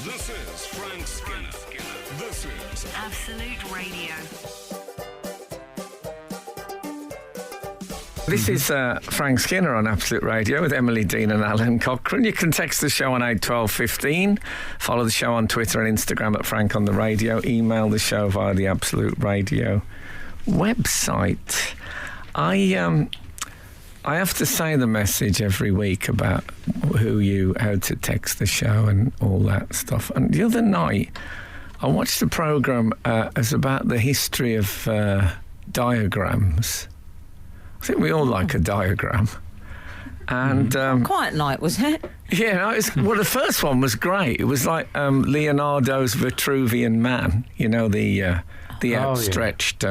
This is Frank Skinner. This is Absolute Radio. This is Frank Skinner on Absolute Radio with Emily Dean and Alan Cochrane. You can text the show on 81215. Follow the show on Twitter and Instagram at Frank on the Radio. Email the show via the Absolute Radio website. I have to say the message every week about how to text the show and all that stuff. And the other night, I watched a programme as about the history of diagrams. I think we all like a diagram. And quiet night, was it? yeah, no, well, the first one was great. It was like Leonardo's Vitruvian Man, you know, the outstretched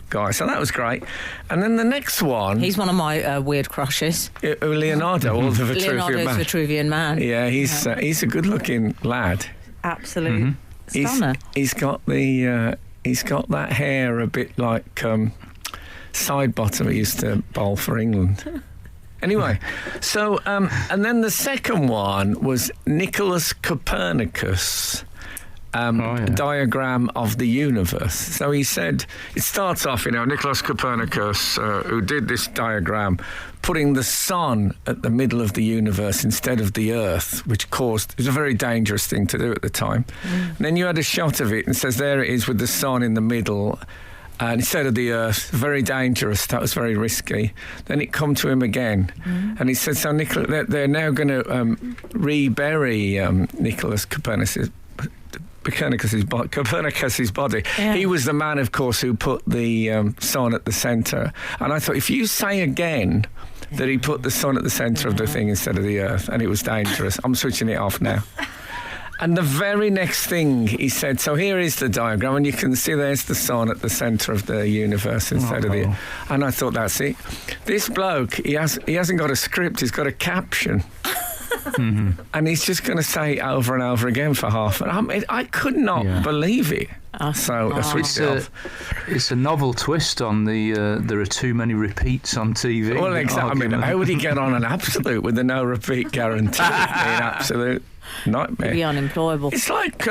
guy. So that was great. And then the next one... He's one of my weird crushes. Leonardo, or the Vitruvian Leonardo's Man. Vitruvian Man. Yeah, he's a good-looking lad. Absolute stunner. He's got that hair a bit like side bottom he used to bowl for England. Anyway, so and then the second one was Nicholas Copernicus. Diagram of the universe. So he said, it starts off, Nicholas Copernicus, who did this diagram, putting the sun at the middle of the universe instead of the earth, which it was a very dangerous thing to do at the time. And then you had a shot of it and says, there it is with the sun in the middle, and instead of the earth, very dangerous. That was very risky. Then it come to him again, and he said, so they're now going to rebury Nicholas Copernicus's body. Yeah. He was the man, of course, who put the sun at the centre. And I thought, if you say again that he put the sun at the centre of the thing instead of the earth, and it was dangerous, I'm switching it off now. And the very next thing he said, so here is the diagram, and you can see there's the sun at the centre of the universe instead of the earth. And I thought, that's it. This bloke, he hasn't got a script, he's got a caption. And he's just going to say it over and over again for half an hour. I could not believe it. So I switched it off. It's a novel twist on the there are too many repeats on TV. Well, exactly. I mean, how would he get on an Absolute with a no repeat guarantee? An absolute nightmare. He'd be unemployable. It's like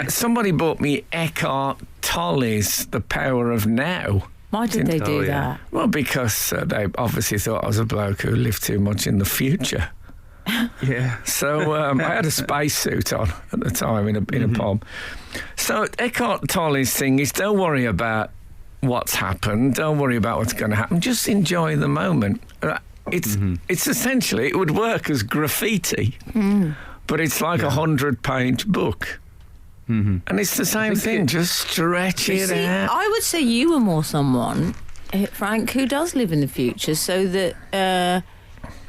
somebody bought me Eckhart Tolle's The Power of Now. Why did they do that? Well, because they obviously thought I was a bloke who lived too much in the future. Yeah. So I had a spacesuit on at the time in a pub. So Eckhart Tolle's thing is, don't worry about what's happened, don't worry about what's going to happen, just enjoy the moment. It's essentially, it would work as graffiti, but it's like a 100-page book. And it's the same thing, just stretch it out. I would say you were more someone, Frank, who does live in the future, so that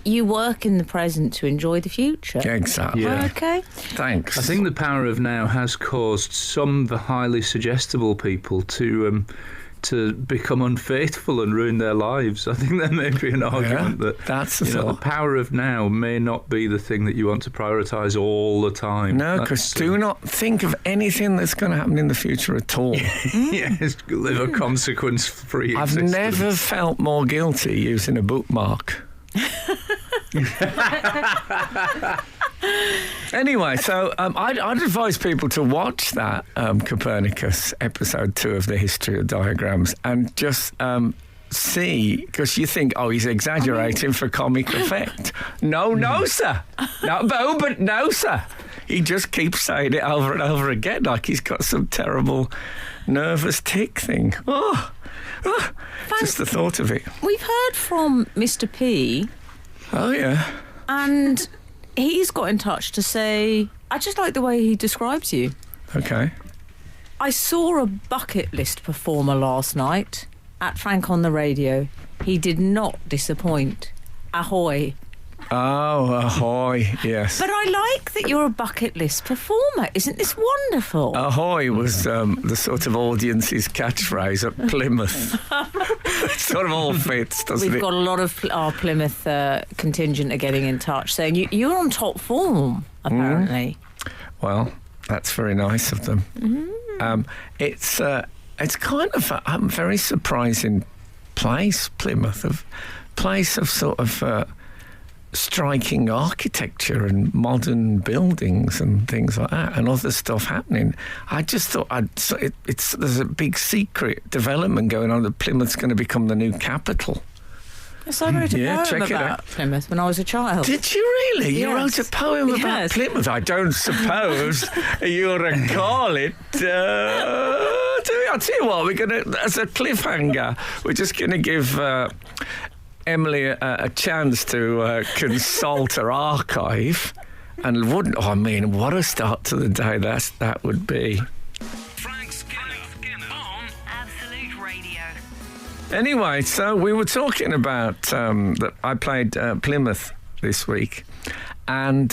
you work in the present to enjoy the future. Exactly. Yeah. Okay. Thanks. I think the power of now has caused some of the highly suggestible people to become unfaithful and ruin their lives. I think there may be an argument that that's the power of now may not be the thing that you want to prioritise all the time. No, because do not think of anything that's going to happen in the future at all. Yes, live a consequence-free existence. I've never felt more guilty using a bookmark. Anyway, so I'd advise people to watch that Copernicus episode 2 of the History of Diagrams and just see, because you think, he's exaggerating for comic effect. No, sir. But no, sir. He just keeps saying it over and over again, like he's got some terrible nervous tic thing. Just the thought of it. We've heard from Mr. P. Oh, yeah. And he's got in touch to say, I just like the way he describes you. Okay. I saw a bucket list performer last night at Frank on the Radio. He did not disappoint. Ahoy. Oh, ahoy, yes. But I like that you're a bucket list performer. Isn't this wonderful? Ahoy was the sort of audience's catchphrase at Plymouth. It sort of all fits, doesn't it? We've got a lot of our Plymouth contingent are getting in touch saying you're on top form, apparently. Well, that's very nice of them. It's kind of a very surprising place, Plymouth, place of sort of striking architecture and modern buildings and things like that, and other stuff happening. I just thought there's a big secret development going on that Plymouth's going to become the new capital. Yes, I wrote a poem check it about out. Plymouth when I was a child. Did you really? You wrote a poem about Yes. Plymouth? I don't suppose you'll recall it. I'll tell you what, we're going to, as a cliffhanger, we're just going to give Emily a chance to consult her archive. And what a start to the day that would be. Frank Skinner on Absolute Radio. Anyway, so we were talking about that I played Plymouth this week, and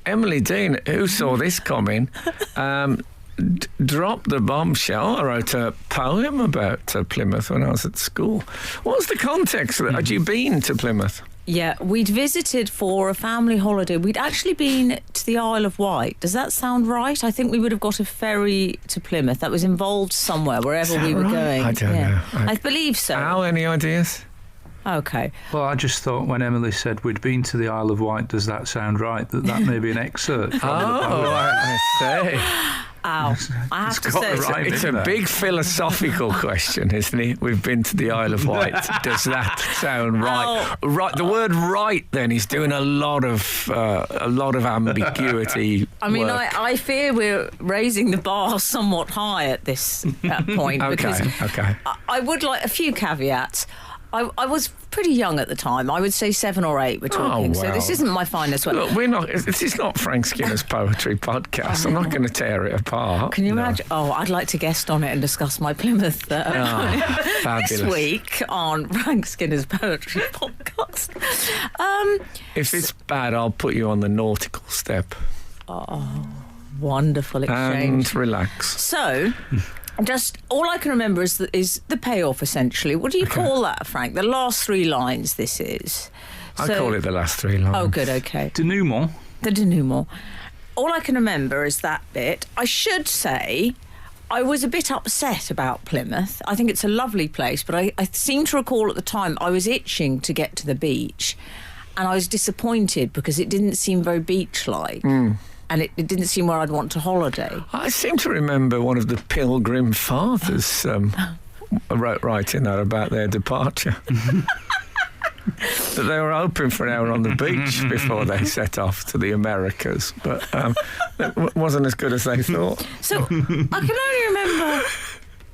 Emily Dean, who saw this coming, dropped the bombshell. I wrote a poem about Plymouth when I was at school. What was the context of that? Had you been to Plymouth? Yeah, we'd visited for a family holiday. We'd actually been to the Isle of Wight. Does that sound right? I think we would have got a ferry to Plymouth. That was involved somewhere, wherever we were going. I don't know. I believe so. Al, any ideas? Okay. Well, I just thought when Emily said we'd been to the Isle of Wight, does that sound right? That may be an excerpt from the poem. I see. Ow. I have to got say, the right It's a in there. big philosophical question, isn't it? We've been to the Isle of Wight. Does that sound right? Oh. Right. The word "right" then is doing a lot of ambiguity. I mean, work. I fear we're raising the bar somewhat high at this point. Because Okay. I would like a few caveats. I was pretty young at the time. I would say 7 or 8 we're talking. So well. this isn't my finest work. Look, we're not. This is not Frank Skinner's poetry podcast. I'm not going to tear it apart. Can you imagine? Oh, I'd like to guest on it and discuss my Plymouth this Fabulous. week on Frank Skinner's poetry podcast. If it's bad, I'll put you on the nautical step Wonderful exchange. and relax. So, just all I can remember is the payoff, essentially. What do you call that, Frank? The last 3 lines, this is. I call it the last 3 lines. Oh, good, okay. Denouement. The denouement. All I can remember is that bit. I should say I was a bit upset about Plymouth. I think it's a lovely place, but I seem to recall at the time I was itching to get to the beach, and I was disappointed because it didn't seem very beach-like. And it didn't seem where I'd want to holiday. I seem to remember one of the Pilgrim Fathers writing that about their departure. That they were hoping for an hour on the beach before they set off to the Americas, but it wasn't as good as they thought. So I can only remember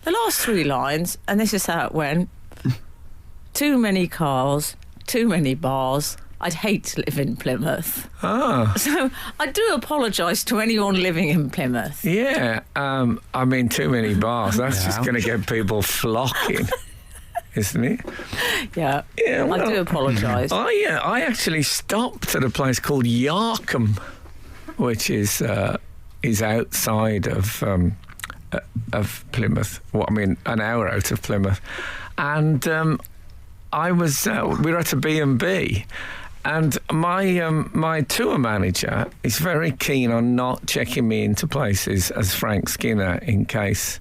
the last 3 lines, and this is how it went. Too many cars, too many bars. I'd hate to live in Plymouth. Ah, So I do apologise to anyone living in Plymouth. yeah. I mean, too many bars. That's just going to get people flocking, isn't it? Yeah, Yeah, I do well, apologise. I actually stopped at a place called Yarkham, which is outside of Plymouth. Well, I mean, an hour out of Plymouth, and I was we were at a B&B. And my tour manager is very keen on not checking me into places as Frank Skinner in case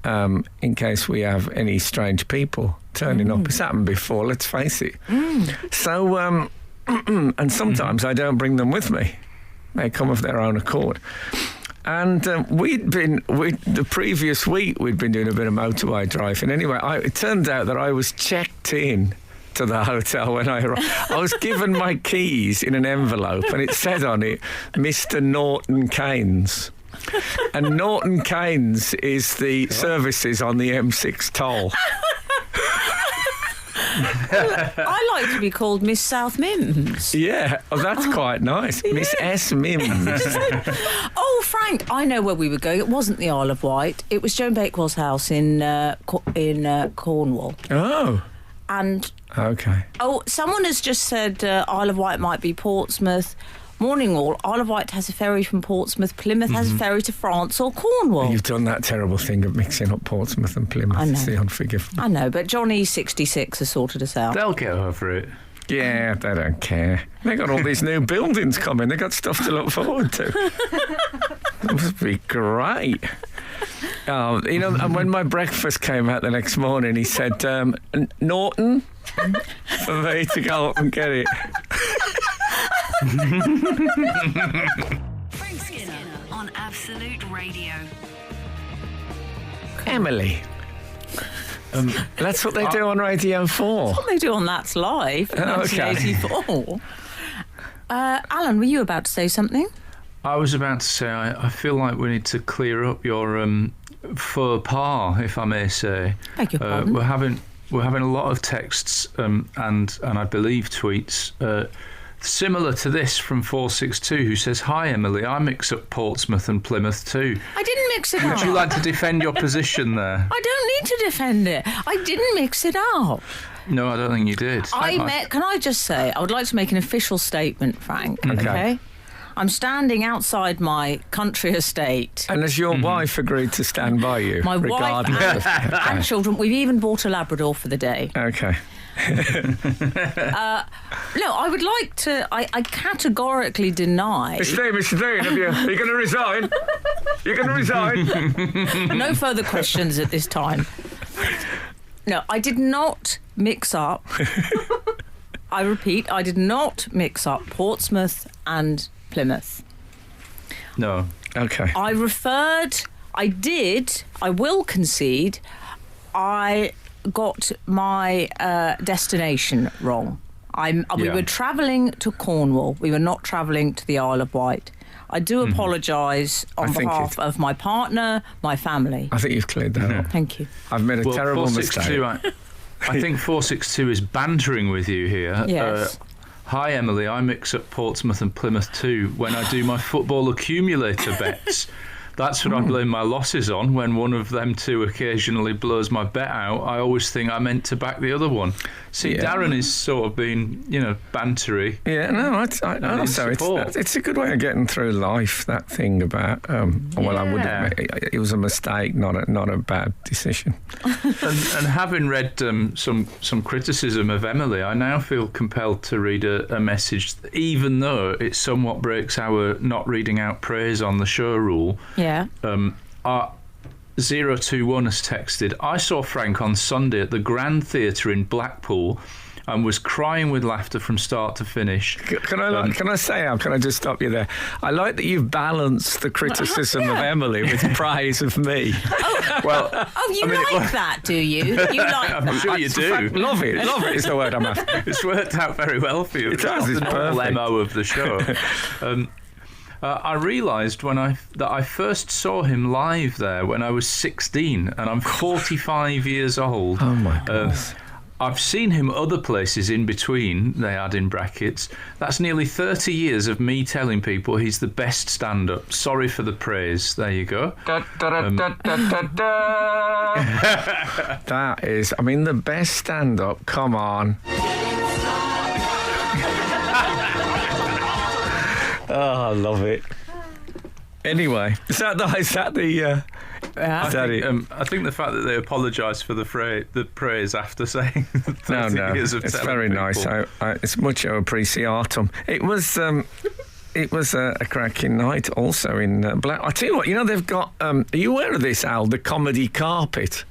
we have any strange people turning up. It's happened before, let's face it. So, and sometimes I don't bring them with me. They come of their own accord. And the previous week we'd been doing a bit of motorway driving. Anyway, it turned out that I was checked in to the hotel when I arrived. I was given my keys in an envelope, and it said on it, Mr. Norton Keynes. And Norton Keynes is the services on the M6 toll. I like to be called Miss South Mims. Yeah, that's quite nice. Miss S. Mims. Oh, Frank, I know where we were going. It wasn't the Isle of Wight. It was Joan Bakewell's house in Cornwall. Oh, And okay. Someone has just said Isle of Wight might be Portsmouth. Morning all. Isle of Wight has a ferry from Portsmouth. Plymouth has a ferry to France or Cornwall. You've done that terrible thing of mixing up Portsmouth and Plymouth. I know. It's the unforgivable. I know, but Johnny 66 has sorted us out. They'll get over it. Yeah, they don't care. They got all these new buildings coming. They got stuff to look forward to. It must be great. And when my breakfast came out the next morning, he said, Norton, for me to go up and get it. Frank Skinner on Absolute Radio. Emily. That's what they do on Radio 4. What they do on That's Live, Okay. 1984. Alan, were you about to say something? I was about to say, I feel like we need to clear up your faux pas, if I may say. Beg your pardon? We're having a lot of texts and I believe tweets similar to this from 462, who says, "Hi Emily, I mix up Portsmouth and Plymouth too." I didn't mix it up. Would you like to defend your position there? I don't need to defend it. I didn't mix it up. No, I don't think you did. Can I just say, I would like to make an official statement, Frank. Okay. I'm standing outside my country estate. And has your wife agreed to stand by you? My wife regardless? and children. We've even bought a Labrador for the day. Okay. No, I would like to. I categorically deny. Mr. Dean, are you going to resign? You're going to resign? No further questions at this time. No, I did not mix up. I repeat, I did not mix up Portsmouth and Plymouth. No. Okay. I will concede, I got my destination wrong. We were travelling to Cornwall. We were not travelling to the Isle of Wight. I do apologise on behalf of my partner, my family. I think you've cleared that up. Thank you. I've made a terrible mistake. 462, I think 462 is bantering with you here. Yes. Hi Emily, I mix up Portsmouth and Plymouth too when I do my football accumulator bets. That's what I blame my losses on. When one of them two occasionally blows my bet out, I always think I meant to back the other one. See, Darren is sort of being, bantery. Yeah, no, I also it's a good way of getting through life. That thing about I would admit it was a mistake, not a bad decision. and having read some criticism of Emily, I now feel compelled to read a message, even though it somewhat breaks our not reading out praise on the show rule. Yeah. 021 has texted, "I saw Frank on Sunday at the Grand Theatre in Blackpool and was crying with laughter from start to finish." Can I just stop you there? I like that you've balanced the criticism of Emily with praise of me. Well, that, do you? You like I'm that? sure you do. Love it is the word I'm after. It's worked out very well for you. It does, it's the normal perfect. MO of the show. I realised that I first saw him live there when I was 16, and I'm 45 years old. Oh my goodness. I've seen him other places in between, they add in brackets. That's nearly 30 years of me telling people he's the best stand-up. Sorry for the praise. There you go. That is, the best stand-up. Come on. Oh, I love it. Anyway, is that the I think the fact that they apologised for the praise after saying 30 years of it's telling very people. nice. It's mucho appreciatum. It was a cracking night also in Black. I tell you what, they've got. Are you aware of this, Al? The comedy carpet.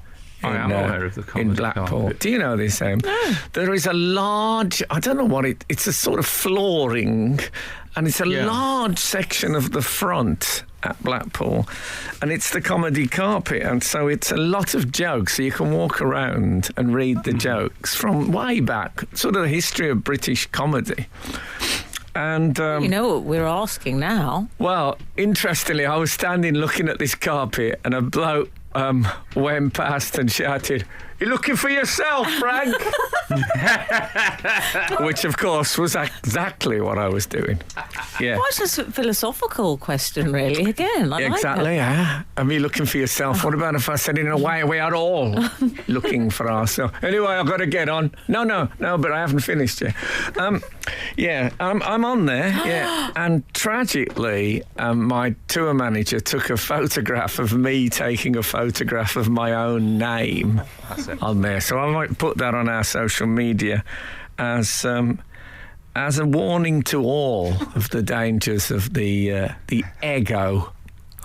I am aware of the comedy in Blackpool. carpet. Do you know this, Em? No. There is a large. I don't know what it's a sort of flooring, and it's a large section of the front at Blackpool, and it's the comedy carpet, and so it's a lot of jokes. So you can walk around and read the jokes from way back, sort of the history of British comedy. And You know what we're asking now? well, interestingly, I was standing looking at this carpet, and a bloke went past and shouted, "You're looking for yourself, Frank?" Which, of course, was exactly what I was doing. Yeah. Well, it's just a philosophical question, really. Again, I like Exactly, that. yeah. Are you looking for yourself? What about if I said in a way we are all looking for ourselves? Anyway, I've got to get on. No, but I haven't finished yet. I'm on there, yeah. And tragically, my tour manager took a photograph of me taking a photograph of my own name on there. So I might put that on our social media as a warning to all of the dangers of the ego,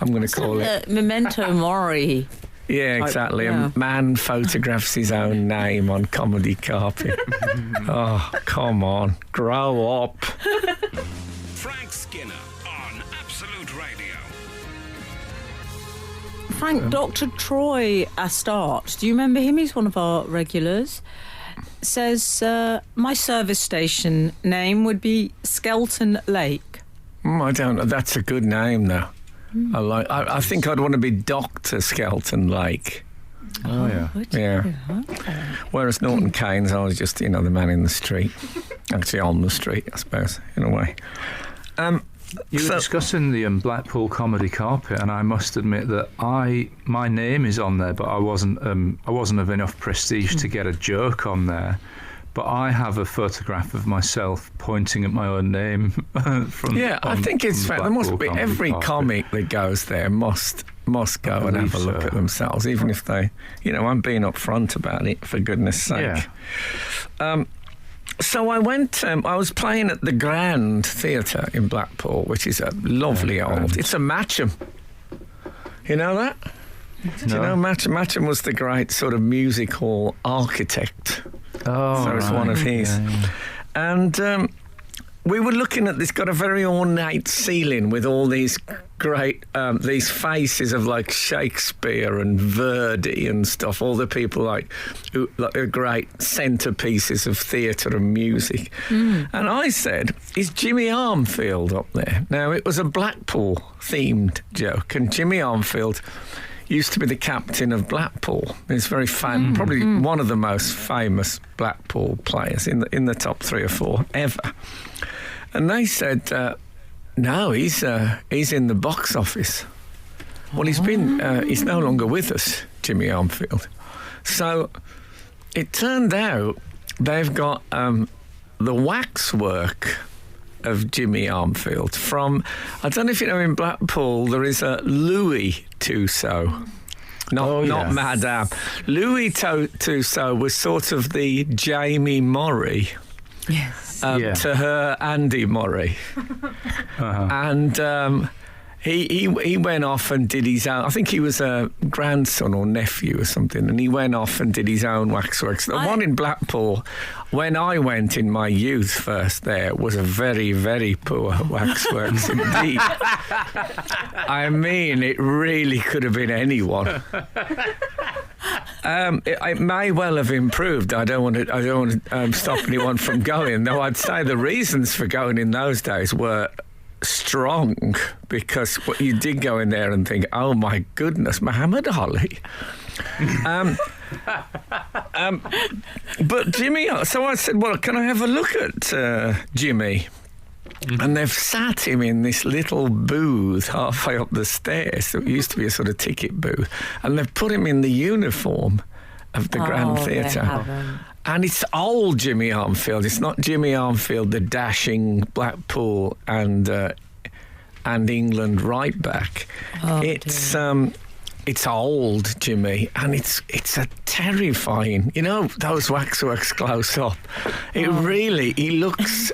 I'm going to call it. Memento mori. Yeah, exactly. Yeah. A man photographs his own name on comedy carpet. Oh, come on. Grow up. Frank Skinner on Absolute Radio. Frank, Dr. Troy Astart, do you remember him? He's one of our regulars. Says, my service station name would be Skelton Lake. I don't know. That's a good name, though. I think I'd want to be Dr. Skelton Lake. Oh, yeah. Would Yeah. you? Okay. Whereas Norton Keynes, I was just, the man in the street. Actually, on the street, I suppose, in a way. You were discussing the Blackpool comedy carpet, and I must admit that my name is on there, but I wasn't of enough prestige to get a joke on there. But I have a photograph of myself pointing at my own name. I think it's fair. There must be every comic that goes there must go and have a look at themselves, even if they, I'm being upfront about it, for goodness sake. Yeah. So I went. I was playing at the Grand Theatre in Blackpool, which is a lovely old. It's a Matcham. You know that? Do you know Matcham was the great sort of music hall architect. Oh, so it's one of his. Yeah. And we were looking at this, got a very ornate ceiling with all these great, these faces of like Shakespeare and Verdi and stuff, all the people like great centerpieces of theatre and music. And I said, is Jimmy Armfield up there? Now, it was a Blackpool-themed joke, and Jimmy Armfield used to be the captain of Blackpool. He's very famous, probably one of the most famous Blackpool players in the top 3 or 4 ever. And they said, no, he's in the box office. Well, he's no longer with us, Jimmy Armfield. So it turned out they've got the waxwork of Jimmy Armfield from, I don't know if you know, in Blackpool there is a Louis Tussaud. Not Madame. Louis Tussaud was sort of the Jamie Murray. Yes. To her Andy Murray. And he went off and did his own. I think he was a grandson or nephew or something, and he went off and did his own waxworks. The one in Blackpool, when I went in my youth first there, was a very, very poor waxworks indeed. I mean, it really could have been anyone. It may well have improved. I don't want to stop anyone from going, though I'd say the reasons for going in those days were strong, because you did go in there and think, oh my goodness, Muhammad Ali. But Jimmy, so I said, well, can I have a look at Jimmy? And they've sat him in this little booth halfway up the stairs. It used to be a sort of ticket booth. And they've put him in the uniform of the Grand Theatre. And it's old Jimmy Armfield. It's not Jimmy Armfield, the dashing Blackpool and England right back. It's old Jimmy, and it's a terrifying. Those waxworks close up. He looks.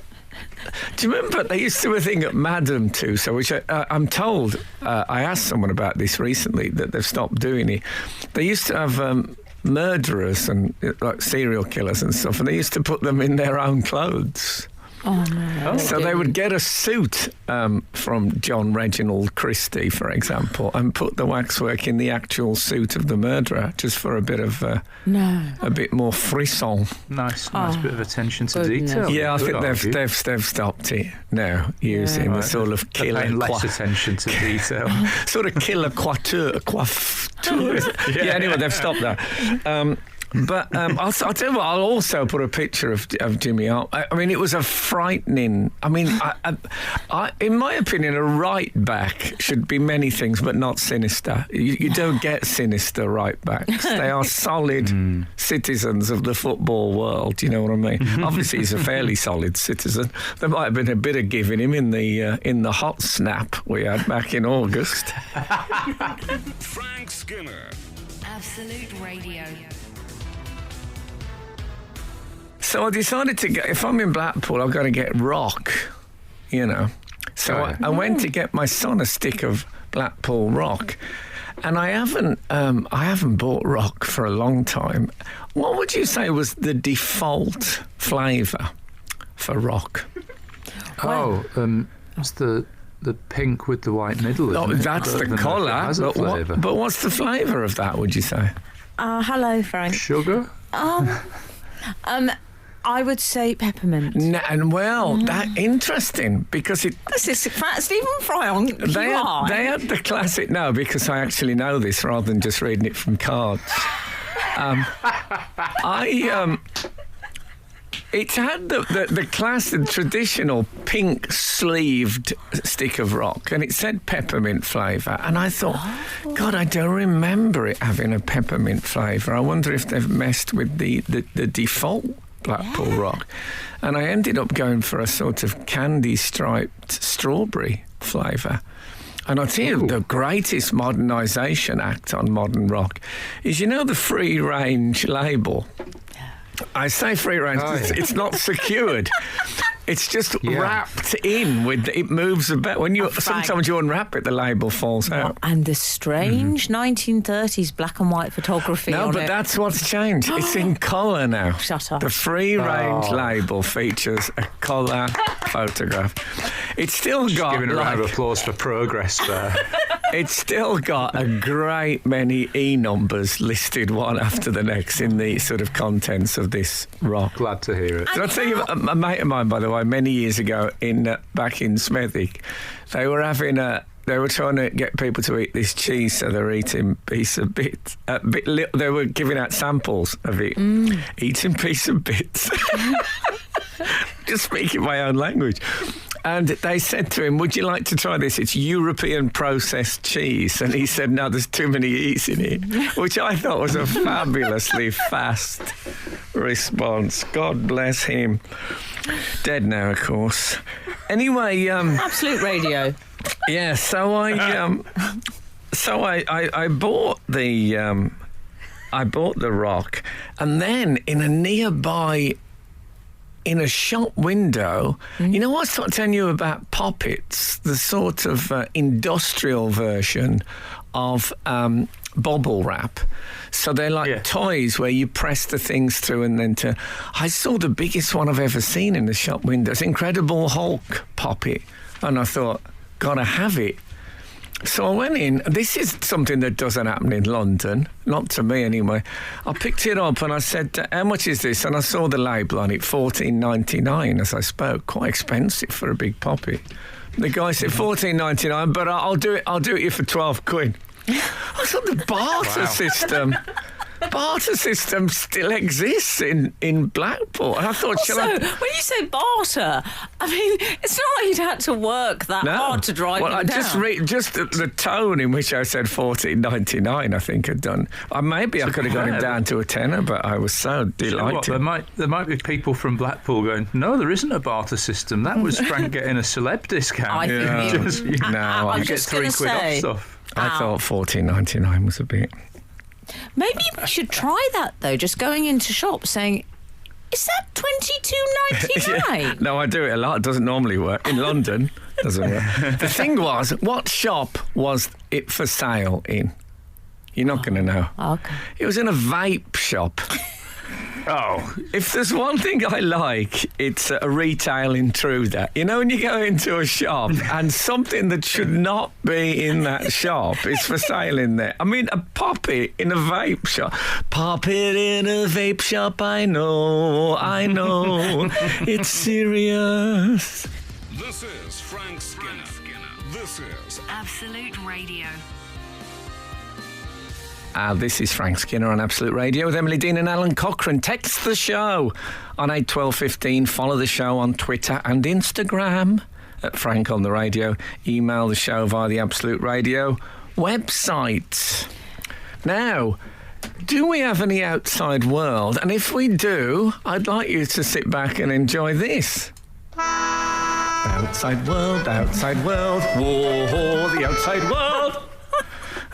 Do you remember they used to do a thing at Madame Tussauds, which I'm told, I asked someone about this recently, that they've stopped doing it. They used to have murderers and like serial killers and stuff, and they used to put them in their own clothes. Oh, no. So they would get a suit from John Reginald Christie, for example, and put the waxwork in the actual suit of the murderer, just for a bit of a bit more frisson. Nice bit of attention to detail. Yeah, I think they've stopped it now, using the sort of killer less attention to detail. Sort of killer coiffure. Anyway, they've stopped that. But I'll tell you what, I'll also put a picture of Jimmy Arm. I mean, it was a frightening. I mean, I, in my opinion, a right back should be many things, but not sinister. You don't get sinister right backs. They are solid citizens of the football world. You know what I mean? Obviously, he's a fairly solid citizen. There might have been a bit of giving him in the hot snap we had back in August. Frank Skinner. Absolute Radio. So I decided to get, if I'm in Blackpool, I've got to get rock, So I went to get my son a stick of Blackpool rock, and I haven't bought rock for a long time. What would you say was the default flavour for rock? It's the pink with the white middle. Oh, isn't it? that's Rather the than colour. if it has a flavour. But what's the flavour of that, would you say? Hello, Frank. Sugar? I would say peppermint. That interesting because it. This is Stephen Fry. They had the classic. No, because I actually know this rather than just reading it from cards. It had the classic traditional pink sleeved stick of rock, and it said peppermint flavour. And I thought, God, I don't remember it having a peppermint flavour. I wonder if they've messed with the default Blackpool rock. And I ended up going for a sort of candy striped strawberry flavour. And I'll tell you, the greatest modernisation act on modern rock is, the free range label. I say free range, it's not secured. It's just wrapped in with. It moves about when you. Sometimes you unwrap it, the label falls out. And the strange 1930s black and white photography. No, on but it. that's what's changed. It's in colour now. Shut up. The free range label features a colour photograph. It's still got. Giving a round of applause for progress there. It's still got a great many E numbers listed one after the next in the sort of contents of this rock. Glad to hear it. Did I tell you, a mate of mine, by the way, many years ago back in Smethwick, they were trying to get people to eat this cheese, so they were eating piece of bits. They were giving out samples of it, eating piece of bits. Just speaking my own language. And they said to him, would you like to try this? It's European processed cheese. And he said, no, there's too many E's in it, which I thought was a fabulously fast response. God bless him. Dead now, of course. Anyway... Absolute Radio. Yeah, so I bought the... I bought the rock, and then in a nearby... in a shop window, you know what I was telling you about poppets, the sort of industrial version of bubble wrap. So they're like toys where you press the things through and then I saw the biggest one I've ever seen in the shop window. It's Incredible Hulk poppet. And I thought, gotta have it. So I went in. This is something that doesn't happen in London, not to me anyway. I picked it up and I said, how much is this? And I saw the label on it, $14.99 as I spoke. Quite expensive for a big poppet. The guy said $14.99, but I'll do it here for 12 quid. I thought the barter system. Barter system still exists in Blackpool. And I thought, when you say barter, I mean, it's not like you'd had to work that hard to drive them down. Just the tone in which I said $14.99, I think had done. Maybe I could have got him down to a tenner, but I was so delighted. There might be people from Blackpool going, no, there isn't a barter system. That was Frank getting a celeb discount. I think I get 3 quid off stuff. I thought $14.99 was a bit... Maybe we should try that, though, just going into shops saying, is that $22.99? No, I do it a lot. It doesn't normally work. In London, doesn't work. The thing was, what shop was it for sale in? You're not going to know. Okay. It was in a vape shop. Oh, if there's one thing I like, it's a retail intruder. You know, when you go into a shop and something that should not be in that shop is for sale in there. I mean, a poppy in a vape shop. Pop it in a vape shop, I know, it's serious. This is Frank Skinner. This is Absolute Radio. This is Frank Skinner on Absolute Radio with Emily Dean and Alan Cochrane. Text the show on 81215. Follow the show on Twitter and Instagram at Frank on the Radio. Email the show via the Absolute Radio website. Now, do we have any outside world? And if we do, I'd like you to sit back and enjoy this. Outside world, whoa, the outside world.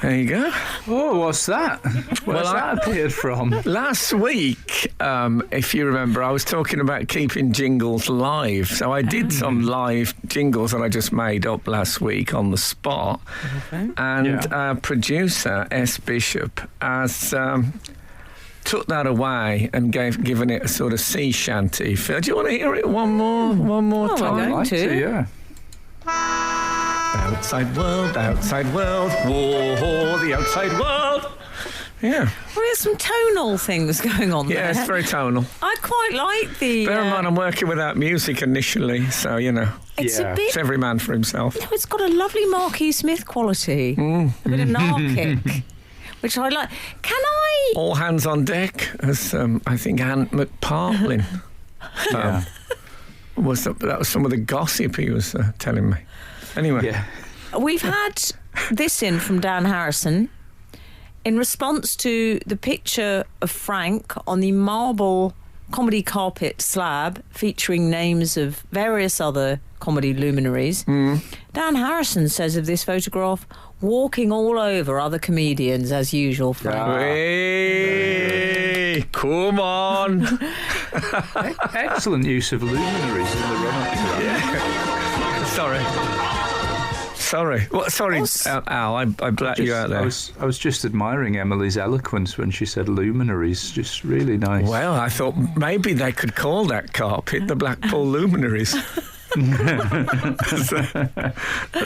There you go. Oh, what's that? Where's that appeared from? Last week, if you remember, I was talking about keeping jingles live. So I did some live jingles that I just made up last week on the spot. Okay. And our producer, S. Bishop, has took that away and given it a sort of sea shanty feel. Do you want to hear it one more time? I'd like to, yeah. Outside world, whoa, the outside world. Yeah. Well, there's some tonal things going on there. Yeah, it's very tonal. I quite like the... Bear in mind, I'm working without music initially, so, you know. It's a bit... It's every man for himself. No, it's got a lovely Marquis Smith quality. A bit of narkic, which I like. Can I... All hands on deck, as I think Anne McPartlin that was some of the gossip he was telling me. Anyway. Yeah. We've had this in from Dan Harrison. In response to the picture of Frank on the marble comedy carpet slab featuring names of various other comedy luminaries, Dan Harrison says of this photograph, walking all over other comedians as usual, Frank. Hey, come on. Excellent use of luminaries in the run-up to that. Sorry. What? Sorry, Al. I blacked you out there. I was just admiring Emily's eloquence when she said luminaries. Just really nice. Well, I thought maybe they could call that carpet the Blackpool Luminaries.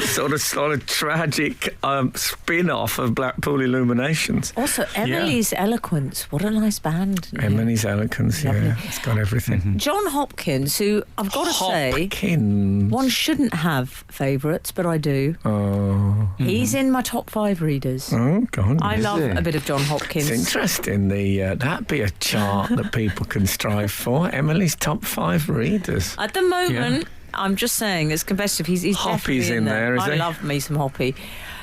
sort of tragic spin-off of Blackpool Illuminations. Also, Emily's Eloquence. What a nice band. Emily's Eloquence, yeah. It's got everything. John Hopkins, who I've got to say, Hopkins. one shouldn't have favourites, but I do. Oh. He's in my top 5 readers. Oh, God. I love a bit of John Hopkins. It's interesting. That'd be a chart that people can strive for. Emily's top 5 readers. At the moment... I'm just saying, it's competitive. He's Hoppy's definitely in there, is he? I love me some Hoppy.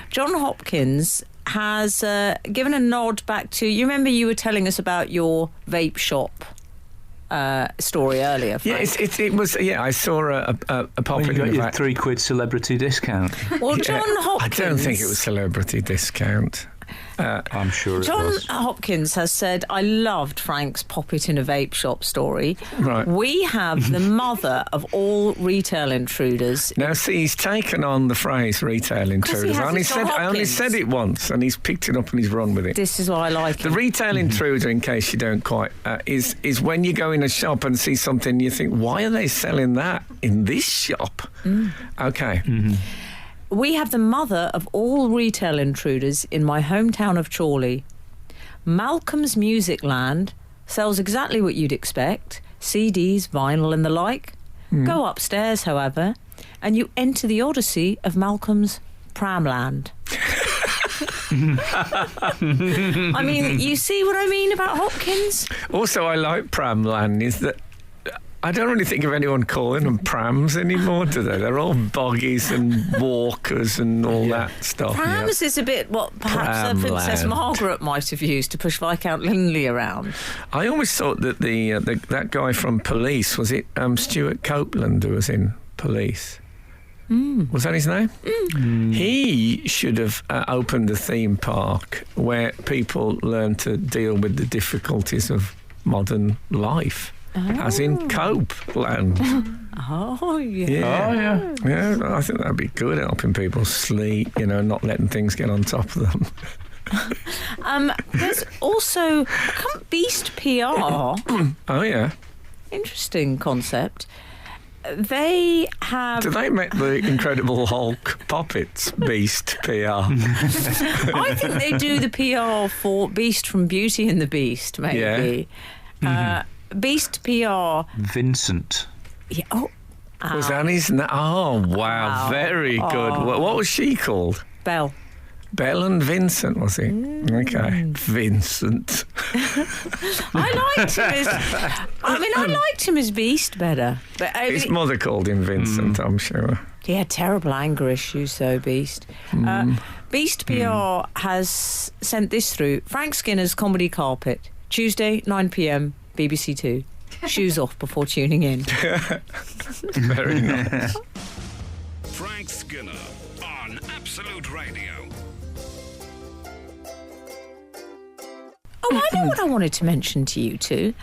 John Hopkins has given a nod back to... You remember you were telling us about your vape shop story earlier, Frank? Yeah, it was... Yeah, I saw a pop You in got the your back. £3 celebrity discount. Well, John Hopkins... I don't think it was celebrity discount. I'm sure it John was. Hopkins has said, I loved Frank's pop it in a vape shop story. Right. We have the mother of all retail intruders. Now, see, he's taken on the phrase retail intruders. has it, John I only Hopkins. said it once, and he's picked it up and he's run with it. This is why I like The it. retail intruder, in case you don't quite, is when you go in a shop and see something, you think, why are they selling that in this shop? Okay. We have the mother of all retail intruders in my hometown of Chorley. Malcolm's Music Land sells exactly what you'd expect, CDs, vinyl and the like. Go upstairs, however, and you enter the odyssey of Malcolm's Pramland. I mean, you see what I mean about Hopkins? Also, I like Pramland is that I don't really think of anyone calling them prams anymore, do they? They're all boggies and walkers and all that stuff. Prams is a bit what perhaps Princess Pramland. Margaret might have used to push Viscount Linley around. I always thought that that guy from Police, was it Stuart Copeland who was in Police? Was that his name? He should have opened a theme park where people learn to deal with the difficulties of modern life. As in Copeland. Oh, yeah. Yeah. Yeah, I think that'd be good, helping people sleep, not letting things get on top of them. There's also Beast PR. Oh, yeah. Interesting concept. They have... Do they make the Incredible Hulk puppets Beast PR? I think they do the PR for Beast from Beauty and the Beast, maybe. Yeah. Beast PR. Vincent. Yeah. Was that his name? Oh, wow. Very good. What was she called? Belle. Belle and Vincent, was it? Okay. Vincent. I liked him as Beast better. But His mother called him Vincent, I'm sure. he had terrible anger issues, though, Beast. Beast PR has sent this through. Frank Skinner's Comedy Carpet, Tuesday, 9 p.m, BBC Two. Shoes off before tuning in. Very nice. Frank Skinner on Absolute Radio. Oh, I know what I wanted to mention to you two.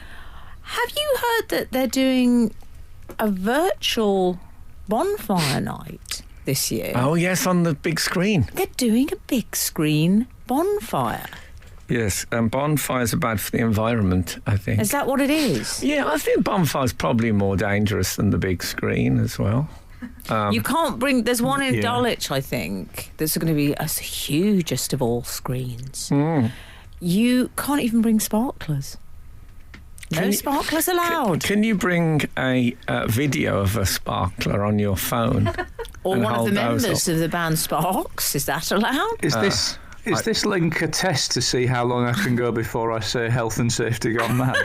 Have you heard that they're doing a virtual bonfire night this year? Oh, yes, on the big screen. They're doing a big screen bonfire. Yes, and bonfires are bad for the environment, I think. Is that what it is? Yeah, I think bonfires probably more dangerous than the big screen as well. You can't bring. There's one in Yeah. Dulwich, I think. That's going to be the hugest of all screens. Mm. You can't even bring sparklers. No sparklers allowed. Can you bring a video of a sparkler on your phone? Or and one of hold the those members up? of the band Sparks. Is that allowed? Is this link a test to see how long I can go before I say health and safety gone mad?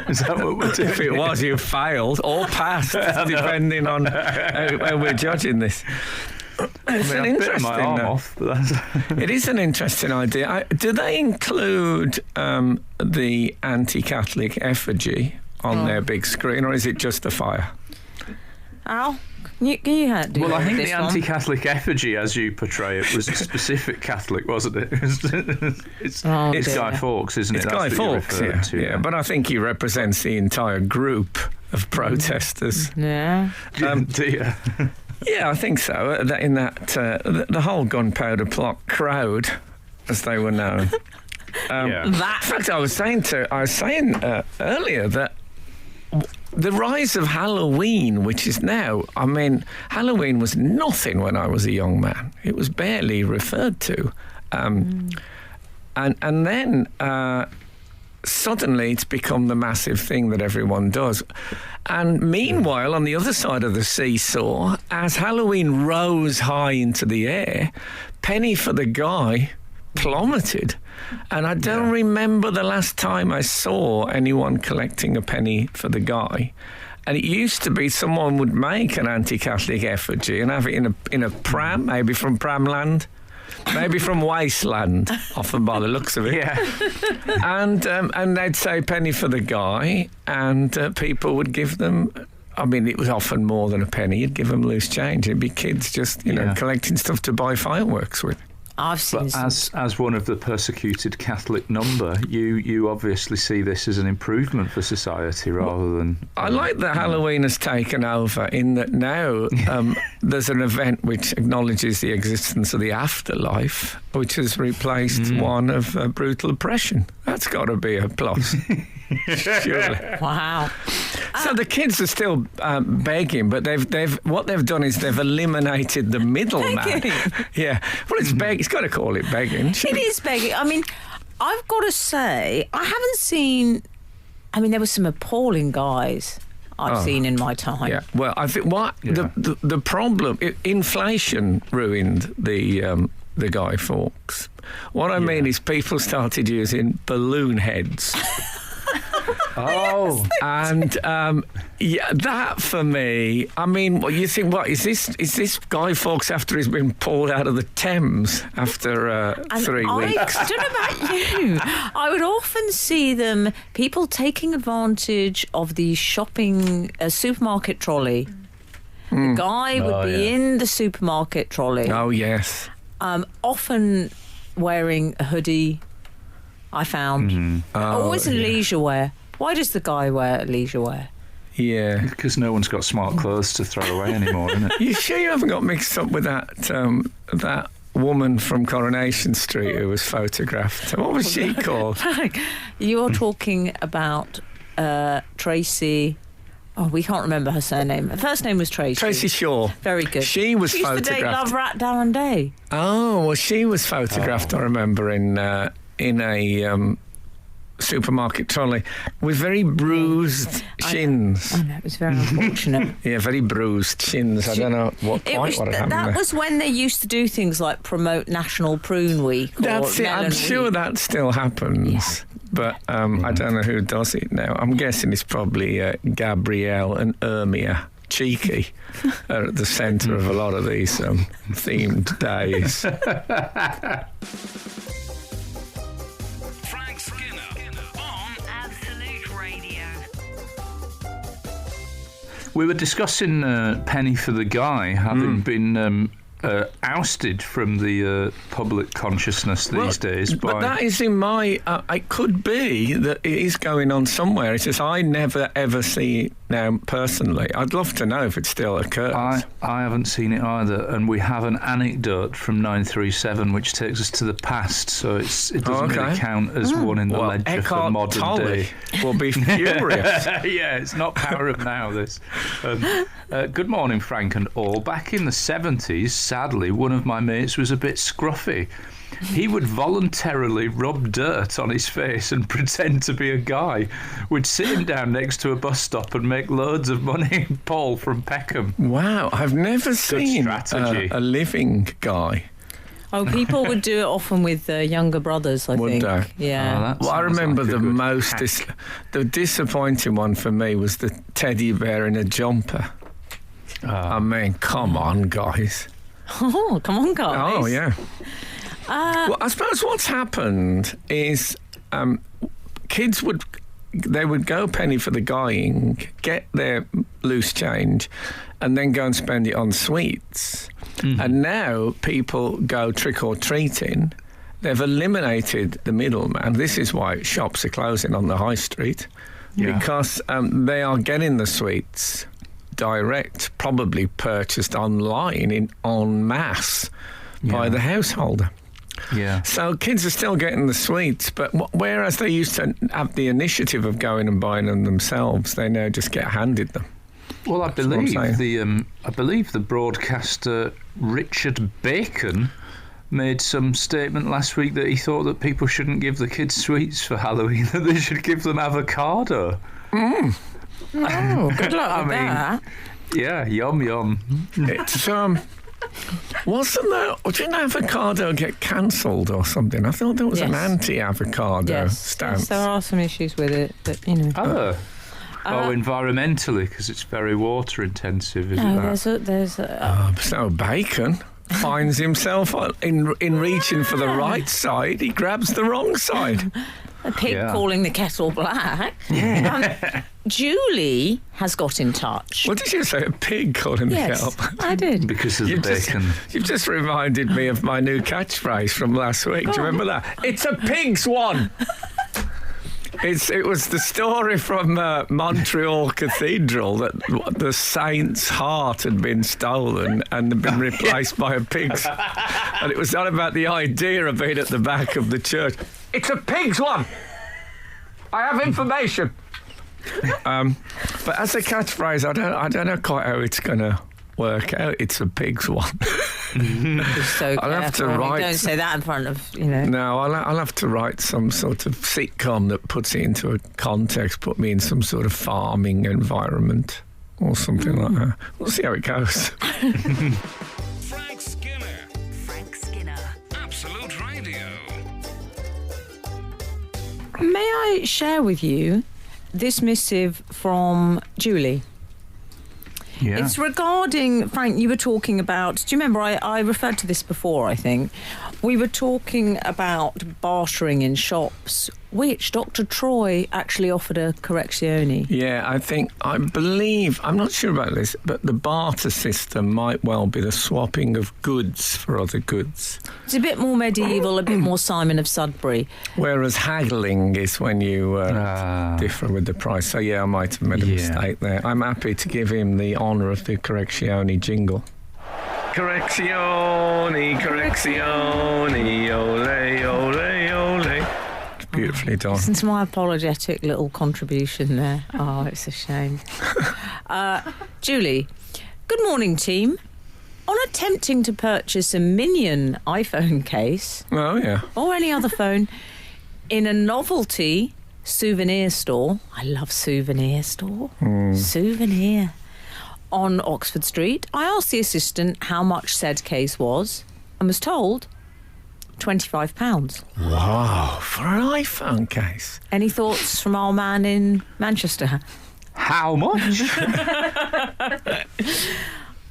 Is that what we're doing? If it was, you failed or passed, depending on how we're judging this. It's an I bit my arm interesting. off, but that's... It is an interesting idea. Do they include the anti-Catholic effigy on their big screen, or is it just a fire? Al, you do Well, I think this the one. anti-Catholic effigy, as you portray it, was a specific Catholic, wasn't it? It's Oh, Guy dear. Fawkes, isn't it? It's That's Guy what you're Fawkes, referring to, yeah. But I think he represents the entire group of protesters. Yeah. Dear. Yeah, I think so. In that the whole gunpowder plot crowd, as they were known. Yeah. In fact, I was saying earlier that the rise of Halloween, which is now, I mean, Halloween was nothing when I was a young man. It was barely referred to, and then. Suddenly it's become the massive thing that everyone does. And meanwhile, on the other side of the seesaw, as Halloween rose high into the air, penny for the guy plummeted. And I don't remember the last time I saw anyone collecting a penny for the guy. And it used to be someone would make an anti-Catholic effigy and have it in a pram, maybe from Pramland. Maybe from Wasteland, often by the looks of it. Yeah. And they'd say penny for the guy, and people would give them. I mean, it was often more than a penny. You'd give them loose change. It'd be kids just, collecting stuff to buy fireworks with. I've seen But some. as one of the persecuted Catholic number, you obviously see this as an improvement for society rather than... I like that Halloween has taken over in that now there's an event which acknowledges the existence of the afterlife, which has replaced one of brutal oppression. That's got to be a plus. Surely. Wow. So the kids are still begging, but what they've done is they've eliminated the middleman. Begging? Yeah. Well, it's begging. It's got to call it begging. It is begging. I mean, I've got to say, I haven't seen... I mean, there were some appalling guys I've seen in my time. Yeah. Well, I think the problem, inflation ruined the Guy Fawkes. What I mean is people started using balloon heads. Oh. And that for me, I mean, what you think? What is this? Is this Guy Fawkes after he's been pulled out of the Thames after 3 weeks? I don't know about you. I would often see people taking advantage of the shopping supermarket trolley. The guy would be in the supermarket trolley. Oh yes. Often wearing a hoodie. I found always in leisure wear. Why does the guy wear leisure wear? Yeah. Because no one's got smart clothes to throw away anymore, isn't it? You sure you haven't got mixed up with that woman from Coronation Street who was photographed? What was she called? You're talking about Tracy. Oh, we can't remember her surname. Her first name was Tracy. Tracy Shaw. Very good. She was She used to date photographed. Love Rat Darren Day. Oh, well, she was photographed, I remember, in a supermarket trolley with very bruised shins. I know, it was very unfortunate. Yeah, very bruised shins. I don't know what happened That there. was when they used to do things like promote National Prune Week. That's or it. I'm Melon sure Week. that still happens. But I don't know who does it now. I'm guessing it's probably Gabrielle and Ermia Cheeky are at the centre of a lot of these themed days. Frank Skinner on Absolute Radio. We were discussing Penny for the Guy having been ousted from the public consciousness these days. But that is in my... it could be that it is going on somewhere. It's just I never, ever see it now personally. I'd love to know if it still occurs. I haven't seen it either, and we have an anecdote from 937 which takes us to the past, so it doesn't really count as one in the ledger for modern Tolle day. Will be furious. Yeah, it's not Power of Now, this. Good morning, Frank and all. Back in the 70s, sadly, one of my mates was a bit scruffy. He would voluntarily rub dirt on his face and pretend to be a guy. We'd sit him down next to a bus stop and make loads of money. Paul from Peckham. Wow, I've never seen a living guy. Oh, people would do it often with younger brothers, I think. Would they? Yeah. Oh, I remember like the most... the disappointing one for me was the teddy bear in a jumper. I mean, come on, guys. Oh, come on, guys. Oh, yeah. Well, I suppose what's happened is kids would go penny for the guying, get their loose change, and then go and spend it on sweets. Mm-hmm. And now people go trick-or-treating. They've eliminated the middleman. This is why shops are closing on the high street, because they are getting the sweets direct, probably purchased online en masse by the householder. Yeah. So kids are still getting the sweets, but whereas they used to have the initiative of going and buying them themselves, they now just get handed them. Well, I believe the broadcaster Richard Bacon made some statement last week that he thought that people shouldn't give the kids sweets for Halloween, that they should give them avocado. Oh, good luck with that. Yeah, yum yum. It's wasn't there? Didn't avocado get cancelled or something? I thought there was an anti-avocado stance. Yes, there are some issues with it, but you know. Environmentally, because it's very water intensive, isn't that? There's a so Bacon finds himself in reaching for the right side. He grabs the wrong side. A pig calling the kettle black. Julie has got in touch. What did you say? A pig calling the kettle? I did. Because of the bacon. You've just reminded me of my new catchphrase from last week. Do you remember that? It's a pig's one. It was the story from Montreal Cathedral that the saint's heart had been stolen and had been replaced by a pig's. And it was not about the idea of being at the back of the church. It's a pig's one. I have information. But as a catchphrase, I don't know quite how it's going to work out. It's a pig's one. So I'll have to write. Don't say that in front of, you know. No, I'll have to write some sort of sitcom that puts it into a context, put me in some sort of farming environment or something like that. We'll see how it goes. Frank Skinner. Frank Skinner. Absolute Radio. May I share with you this missive from Julie? Yeah. It's regarding, Frank, you were talking about, do you remember, I referred to this before, I think. We were talking about bartering in shops, which Dr. Troy actually offered a correzione. Yeah, I believe, I'm not sure about this, but the barter system might well be the swapping of goods for other goods. It's a bit more medieval, a bit more Simon of Sudbury. Whereas haggling is when you differ with the price. So, yeah, I might have made a mistake there. I'm happy to give him the honour of the correzione jingle. Correzione, correzione, ole, ole, ole. It's beautifully done. Listen to my apologetic little contribution there. Oh, it's a shame. Julie, good morning, team. On attempting to purchase a Minion iPhone case, Oh, yeah. or any other phone, in a novelty souvenir store, I love souvenir store, souvenir, on Oxford Street, I asked the assistant how much said case was and was told £25. Wow, for an iPhone case. Any thoughts from our man in Manchester? How much?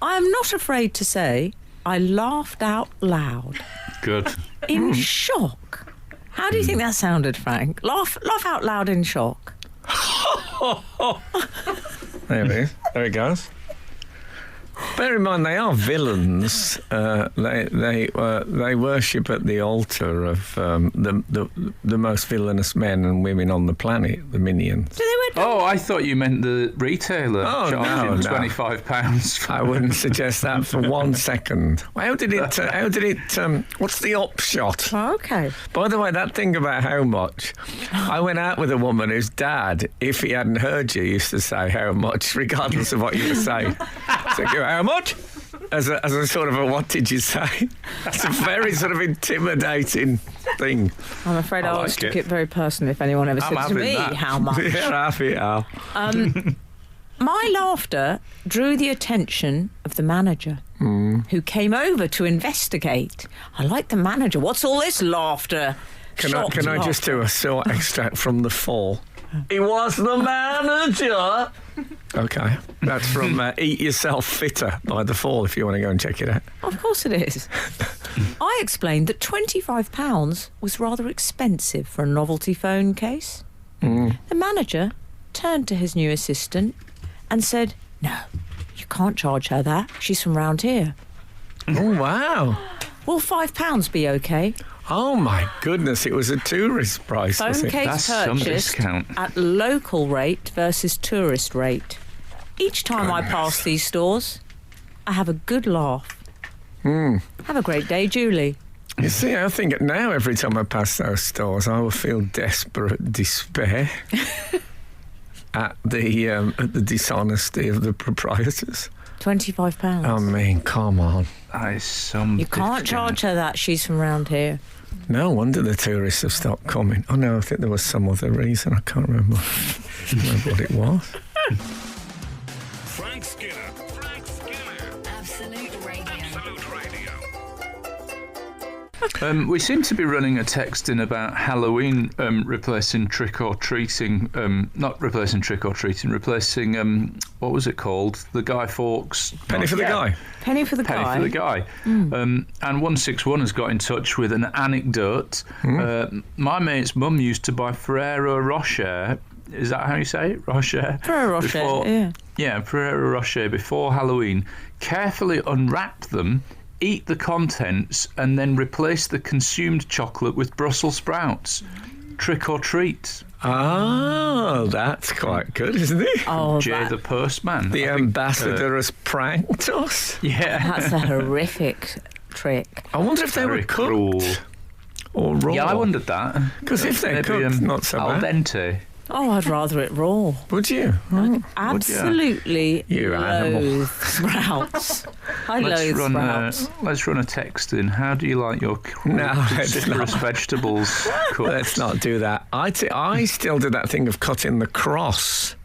I am not afraid to say I laughed out loud. Good. In shock. How do you think that sounded, Frank? Laugh out loud in shock. There it is. There it goes. Bear in mind, they are villains. They worship at the altar of the most villainous men and women on the planet, the minions. Do they wear Oh, I thought you meant the retailer Oh, charging no. £25. I wouldn't suggest that for 1 second. How did it? What's the upshot? Oh, okay. By the way, that thing about how much, I went out with a woman whose dad, if he hadn't heard you, used to say how much, regardless of what you were saying. So go, how much? As a sort of a, what did you say? That's a very sort of intimidating thing. I'm afraid I always took it very personally if anyone ever I'm said to having me that. how much. Yeah, happy, Al. My laughter drew the attention of the manager, who came over to investigate. I like the manager. What's all this laughter? Can Shocked I just do a short extract from The Fall? He was the manager. Okay, that's from Eat Yourself Fitter by The Fall, if you want to go and check it out. Of course it is. I explained that £25 was rather expensive for a novelty phone case. The manager turned to his new assistant and said, "No, you can't charge her that. She's from round here. Oh, wow. Will £5 be okay?" Oh, my goodness, it was a tourist price, was Phone it? case That's some purchased discount. at local rate versus tourist rate. Each time I pass these stores, I have a good laugh. Have a great day, Julie. You see, I think now every time I pass those stores, I will feel desperate despair at the dishonesty of the proprietors. £25. I mean, come on. That is some You can't discount. charge her that. She's from round here. No wonder the tourists have stopped coming. Oh, no, I think there was some other reason. I can't remember, what it was. Frank Skinner. Frank Skinner. Absolute Radio. Absolute Radio. We seem to be running a text in about Halloween replacing trick-or-treating. Not replacing trick-or-treating, replacing, what was it called? The Guy Fawkes... Penny for the guy. Penny for the Penny guy. for the guy. And 161 has got in touch with an anecdote. My mate's mum used to buy Ferrero Rocher. Is that how you say it? Rocher? Ferrero Rocher, Before- yeah. Yeah, Ferrero Rocher before Halloween. Carefully unwrap them, eat the contents, and then replace the consumed chocolate with Brussels sprouts. Trick or treat. Oh, that's quite good, isn't it? Oh, Jay the Postman. The I think, ambassador has pranked us. Yeah. that's a horrific trick. I wonder if they Very were cooked cruel. or raw. Yeah, I wondered that. Because if they're Maybe, cooked, not so al bad. dente. Oh, I'd rather it raw. Would you? Oh. Absolutely You animal. loathe sprouts. I loathe sprouts. Let's run a text in. How do you like your No, it's citrus vegetables cooked? Let's not do that. I still do that thing of cutting the cross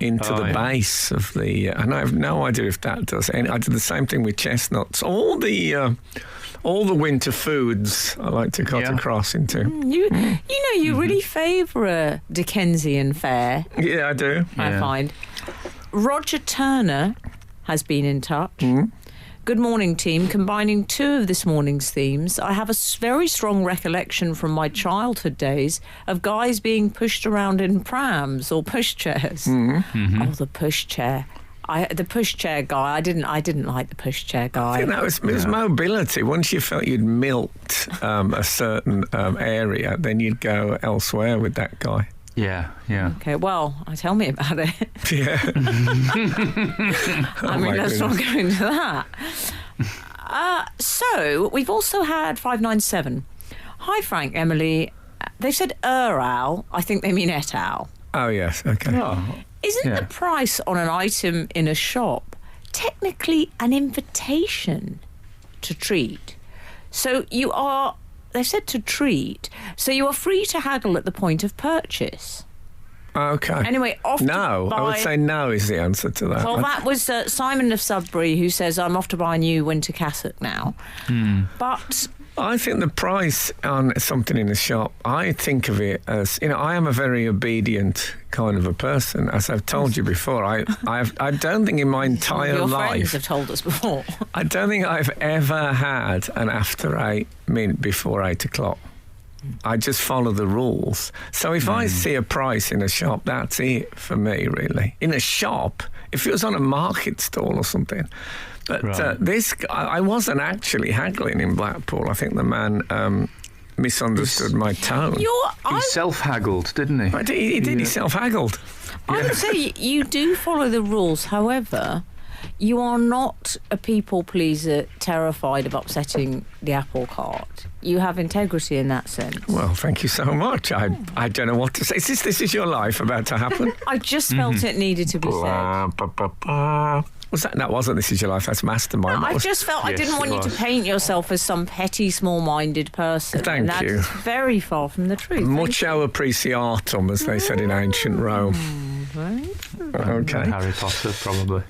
into Oh, the yeah. base of the... and I have no idea if that does any... I did the same thing with chestnuts. All the winter foods I like to cut Yeah. across into. You really favour a Dickensian fare, Yeah, I do. I Yeah. find. Roger Turner has been in touch. Good morning, team. Combining two of this morning's themes, I have a very strong recollection from my childhood days of guys being pushed around in prams or pushchairs. Oh, the pushchair. The pushchair guy. I didn't like the pushchair guy. I think that was mobility. Once you felt you'd milked a certain area, then you'd go elsewhere with that guy. Yeah, yeah. Okay, well, tell me about it. Yeah. I mean, my let's not goodness. go into that. So, we've also had 597. Hi, Frank, Emily. They said al. I think they mean et al. Oh, yes. Okay. Oh, Isn't Yeah. the price on an item in a shop technically an invitation to treat? So they've said to treat, so you are free to haggle at the point of purchase. Okay. Anyway, off No, to I would buy- say no is the answer to that. Well, that was Simon of Sudbury who says, I'm off to buy a new winter cassock now. But I think the price on something in a shop, I think of it as, I am a very obedient kind of a person. As I've told you before, I don't think in my entire your friends life, have told us before. I don't think I've ever had an after 8 mint before 8 o'clock. I just follow the rules. So if I see a price in a shop, that's it for me, really. In a shop, if it was on a market stall or something, But Right. I wasn't actually haggling in Blackpool. I think the man misunderstood my tone. He self-haggled, didn't he? He did. He self-haggled. I would say you do follow the rules. However, you are not a people pleaser terrified of upsetting the apple cart. You have integrity in that sense. Well, thank you so much. I don't know what to say. This is your life about to happen? I just felt it needed to be said. Was that? That wasn't This Is Your Life. That's Mastermind. No, That I was- just felt I Yes, didn't want it you to was. paint yourself as some petty, small-minded person. Thank and that's you. very far from the truth. Mucho appreciatum, as they said in ancient Rome. Okay. Harry Potter, probably.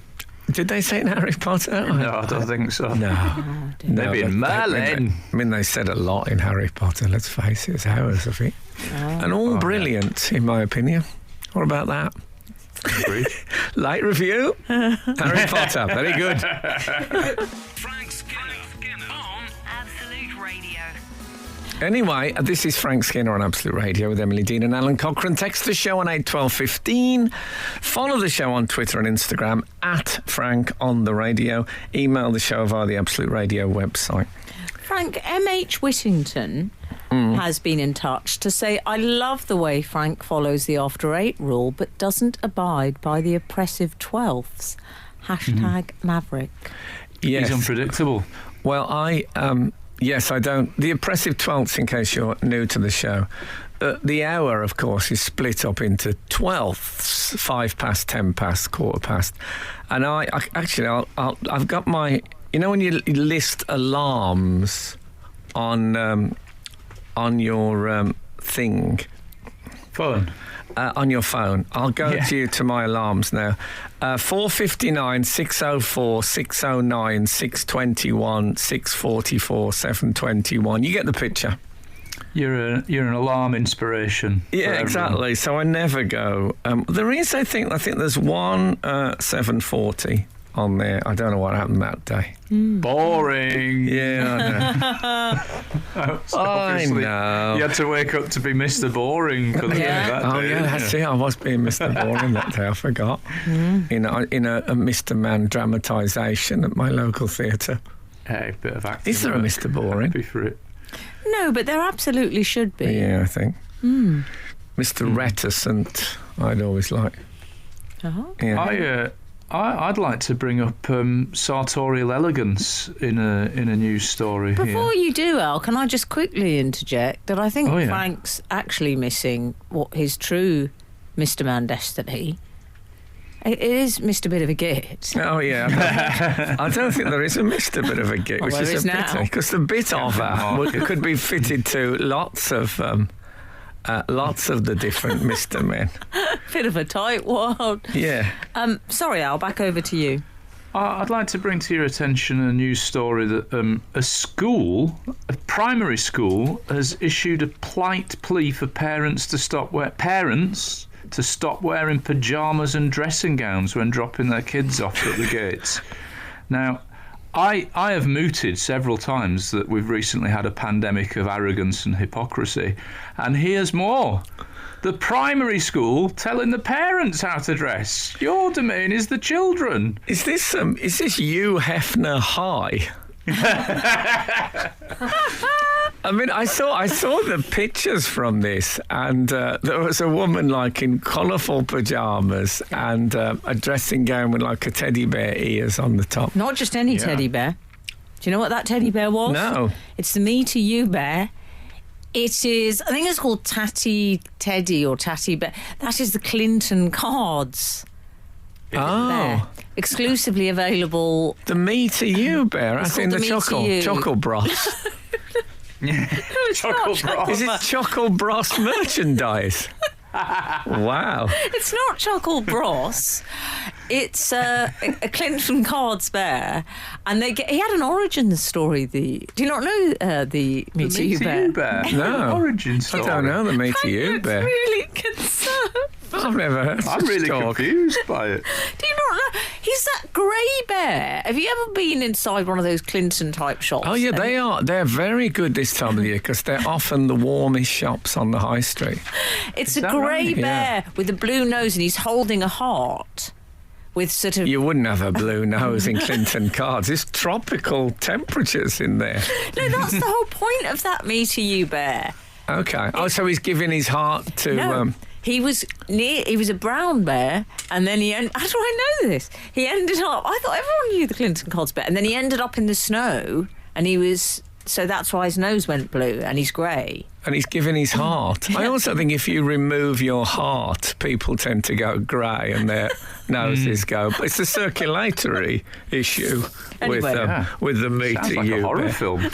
Did they say it in Harry Potter? No, I don't think so. No. Maybe in Merlin. I mean, they said a lot in Harry Potter, let's face it. It's hours of it. And all brilliant, in my opinion. What about that? Agreed. Light review? Harry Potter, very good. Frank Skinner on Absolute Radio. Anyway, this is Frank Skinner on Absolute Radio with Emily Dean and Alan Cochrane. Text the show on 81215. Follow the show on Twitter and Instagram at Frank on the Radio. Email the show via the Absolute Radio website. Frank, M.H. Whittington has been in touch to say, I love the way Frank follows the After 8 rule, but doesn't abide by the oppressive 12ths. Hashtag Maverick. Yes. He's unpredictable. Well, yes, I don't. The oppressive 12ths, in case you're new to the show, the hour, of course, is split up into 12ths, 5 past, 10 past, quarter past. And I've got my, you know, when you list alarms on your thing, Fun. on your phone. I'll go to my alarms now. 4:59, 6:04, 6:09, 6:21, 6:44, 7:21. You get the picture. You're an alarm inspiration. for Yeah, everyone. exactly. So I never go. There is, I think there's one 7:40 on there. I don't know what happened that day. Boring. Yeah, So I obviously know. You had to wake up to be Mr. Boring. Yeah. Oh yeah, that's it. I was being Mr. Boring that day. I forgot. In a Mr. Man dramatisation at my local theatre. Hey, bit of acting. Is there a work. Mr. Boring? Happy for it. No, but there absolutely should be. Yeah, I think. Mr. Reticent, I'd always like. Uh-huh. Yeah. I'd like to bring up sartorial elegance in a news story Before here. you do, Al, can I just quickly interject that I think Oh, yeah. Frank's actually missing what his true Mr. Man destiny. It is Mr. Bit of a Git. Oh yeah, I don't think there is a Mr. Bit of a git, Well, which there is is a now. pity because the bit of could be fitted to lots of the different Mr. Men. Bit of a tight world. Yeah. Sorry, Al, back over to you. I'd like to bring to your attention a news story that a primary school, has issued a polite plea for parents to stop wearing pyjamas and dressing gowns when dropping their kids off at the gates. Now, I have mooted several times that we've recently had a pandemic of arrogance and hypocrisy, and here's more. The primary school telling the parents how to dress. Your domain is the children. Is this Hugh Hefner High? I mean, I saw the pictures from this, and there was a woman like in colourful pyjamas and a dressing gown with like a teddy bear ears on the top. Not just any teddy bear. Do you know what that teddy bear was? No. It's the Me to You bear. It is, I think it's called Tatty Teddy or Tatty Bear. That is the Clinton cards. Oh, Bear. Exclusively available. the Me to You bear. It's I think called the the Me to You. chocolate broth. Chocolate broth. Is it chocolate broth merchandise? Wow. It's not chocolate Bros. It's a Clinton cards bear, and he had an origin story. Do you not know the Me to You bear? No. Origin I story. don't know the Me to You Frank's bear. really concerned. I've never heard I'm such really talk. confused by it. Do you not know? He's that grey bear. Have you ever been inside one of those Clinton type shops? Oh yeah, they are. They're very good this time of the year because they're often the warmest shops on the high street. It's Is a that grey right? bear with a blue nose, and he's holding a heart with sort of... You wouldn't have a blue nose in Clinton Cards. It's tropical temperatures in there. No, that's the whole point of that Me to You bear. Okay. Oh, so he's giving his heart to... No, he was a brown bear, and then how do I know this? He ended up... I thought everyone knew the Clinton Cards bear, and then he ended up in the snow, and he was... So that's why his nose went blue, and he's grey. And he's given his heart. I also think if you remove your heart, people tend to go grey and their noses go. But it's a circulatory issue Anyway. with the Me Sounds to like You a horror bit. film.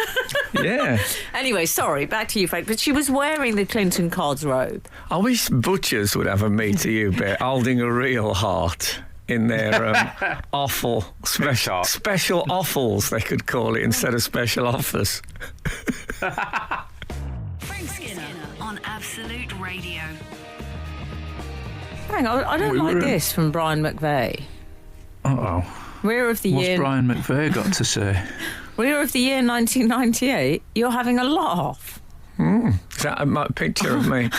Yeah. Anyway, sorry, back to you, Frank. But she was wearing the Clinton Cards robe. I wish butchers would have a Me to You bit holding a real heart in their offal, special offals, they could call it, instead of special offers. Frank Skinner on Absolute Radio. Hang on, I don't We like were- this from Brian McVeigh. Uh-oh. Rear of the What's year... Brian McVeigh got to say? Rear of the year 1998, you're having a laugh. Is that a picture of me?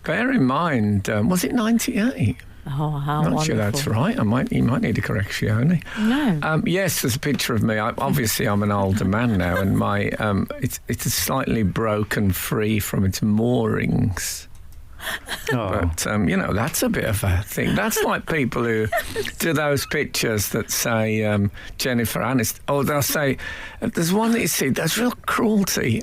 Bear in mind, was it 98? Oh, how I'm not sure wonderful. that's right. You might need a correction. No. Yes, there's a picture of me. Obviously, I'm an older man now, and my it's slightly broken free from its moorings. Oh. But that's a bit of a thing. That's like people who do those pictures that say Jennifer Aniston. Or they'll say there's one that you see. That's real cruelty.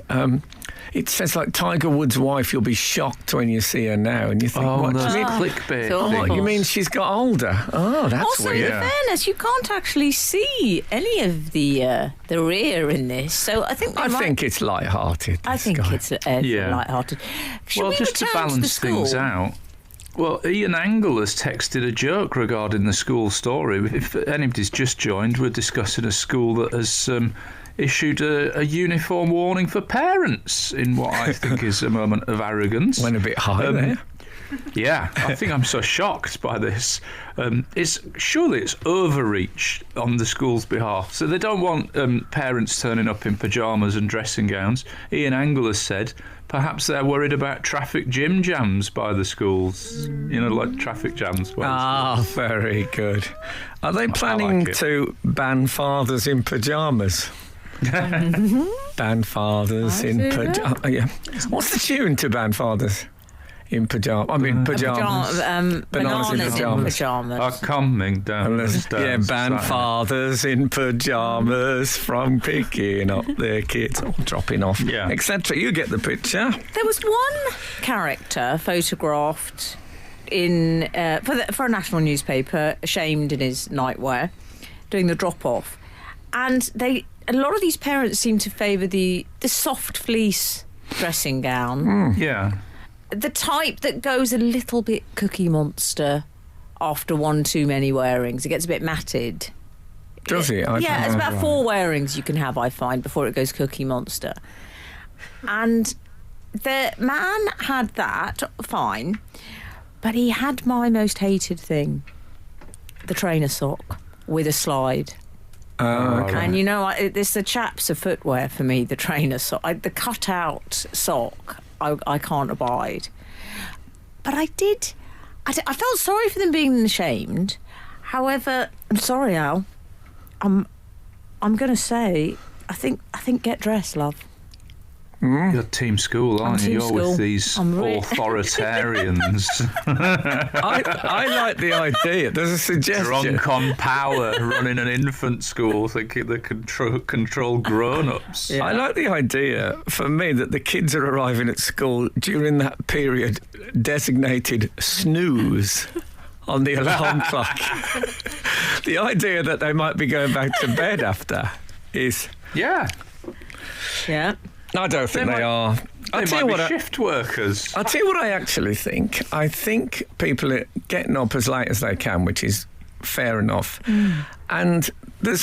It says like Tiger Woods' wife. You'll be shocked when you see her now, and you think, Oh, what do those you mean? clickbait So- things. What, you mean she's got older? Oh, that's Also, weird. in fairness, you can't actually see any of the rear in this. So I think I think it's light-hearted. I this think guy. it's Yeah. light-hearted. Should Well, we just to return balance the school? things out, well, Ian Angle has texted a joke regarding the school story. If anybody's just joined, we're discussing a school that has issued a uniform warning for parents in what I think is a moment of arrogance. Went a bit high there. Yeah, I think I'm so shocked by this. Surely it's overreach on the school's behalf. So they don't want parents turning up in pyjamas and dressing gowns. Ian Angle has said perhaps they're worried about traffic gym jams by the schools. Like traffic jams. Ah, very good. Are they planning like it. to ban fathers in pyjamas? Ban fathers in pyjamas. Yeah. What's the tune to ban fathers in pyjamas? I mean, pyjamas. Bananas in pyjamas. pyjamas. Are coming down the stairs. Yeah, ban fathers in pyjamas from picking up their kids or dropping off, Yeah. etc. You get the picture. There was one character photographed in for a national newspaper, ashamed in his nightwear, doing the drop-off, and a lot of these parents seem to favour the soft fleece dressing gown, Yeah. the type that goes a little bit Cookie Monster after one too many wearings. It gets a bit matted. Does it? Yeah, it's about 4 wearings you can have, I find, before it goes Cookie Monster. And the man had that, fine, but he had my most hated thing, the trainer sock with a slide. Okay. And it's the chaps of footwear for me, the trainer sock. The cut-out sock, I can't abide. But I felt sorry for them being ashamed. However, I'm sorry, Al. I'm going to say, I think get dressed, love. You're team school, aren't team you? You're school. with these I'm authoritarians. I like the idea. There's a suggestion. Drunk on power, running an infant school, thinking they control grown-ups. Yeah. I like the idea, for me, that the kids are arriving at school during that period designated snooze on the alarm clock. The idea that they might be going back to bed after is... Yeah. Yeah. I don't think they are. They might be shift workers. I'll tell you what I actually think. I think people are getting up as late as they can, which is fair enough. And there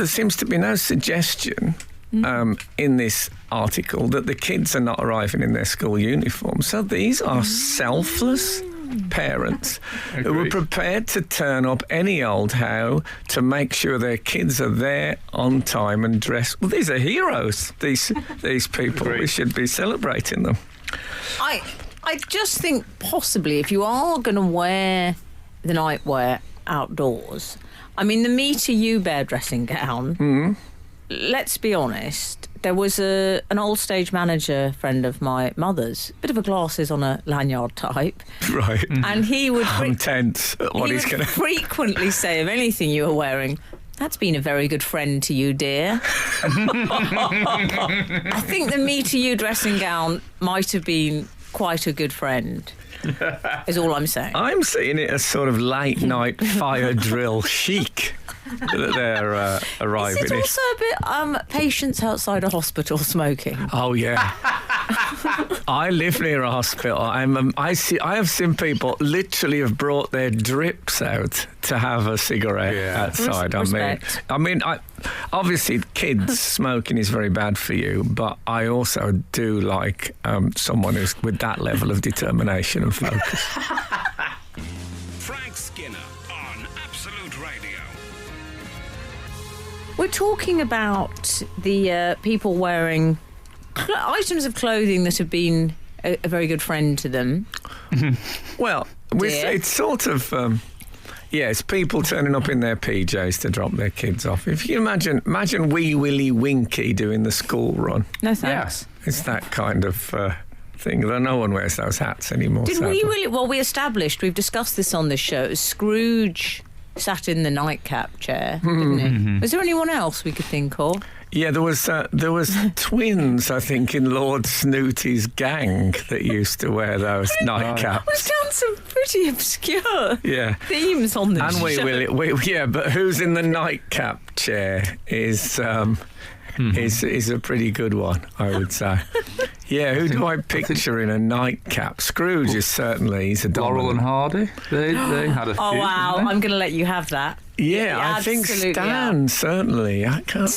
seems to be no suggestion in this article that the kids are not arriving in their school uniform. So these are selfless parents who were prepared to turn up any old how to make sure their kids are there on time and dressed. Well, these are heroes, these people. Agreed. We should be celebrating them. I just think possibly if you are going to wear the nightwear outdoors. I mean, the Me to You bear dressing gown, let's be honest, there was an old stage manager friend of my mother's, bit of a glasses on a lanyard type. Right. And he would I'm tense at what he's going to... frequently say of anything you were wearing, "That's been a very good friend to you, dear." I think the Me to You dressing gown might have been quite a good friend, is all I'm saying. I'm seeing it as sort of late night fire drill chic that they're arriving Is it also a bit patients outside a hospital smoking? Oh yeah. I live near a hospital. I have seen people literally have brought their drips out to have a cigarette outside. Respect. Obviously kids smoking is very bad for you, but I also do like someone who's with that level of determination and focus. Frank Skinner on Absolute Radio. We're talking about the people wearing items of clothing that have been a very good friend to them. Well, it's sort of... it's people turning up in their PJs to drop their kids off. If you imagine Wee Willie Winky doing the school run. No thanks. It's that kind of thing. Though no one wears those hats anymore. Did we really? Well, we've discussed this on this show. Scrooge sat in the nightcap chair, didn't he? Was there anyone else we could think of? Yeah, there was twins, I think, in Lord Snooty's gang that used to wear those nightcaps. We've done some pretty obscure themes on this show. But who's in the nightcap chair is a pretty good one, I would say. Yeah, who do I picture in a nightcap? Scrooge is certainly, he's a Laurel and Hardy. They had a few. Oh, wow. I'm going to let you have that. Yeah, I think Stan, certainly. I can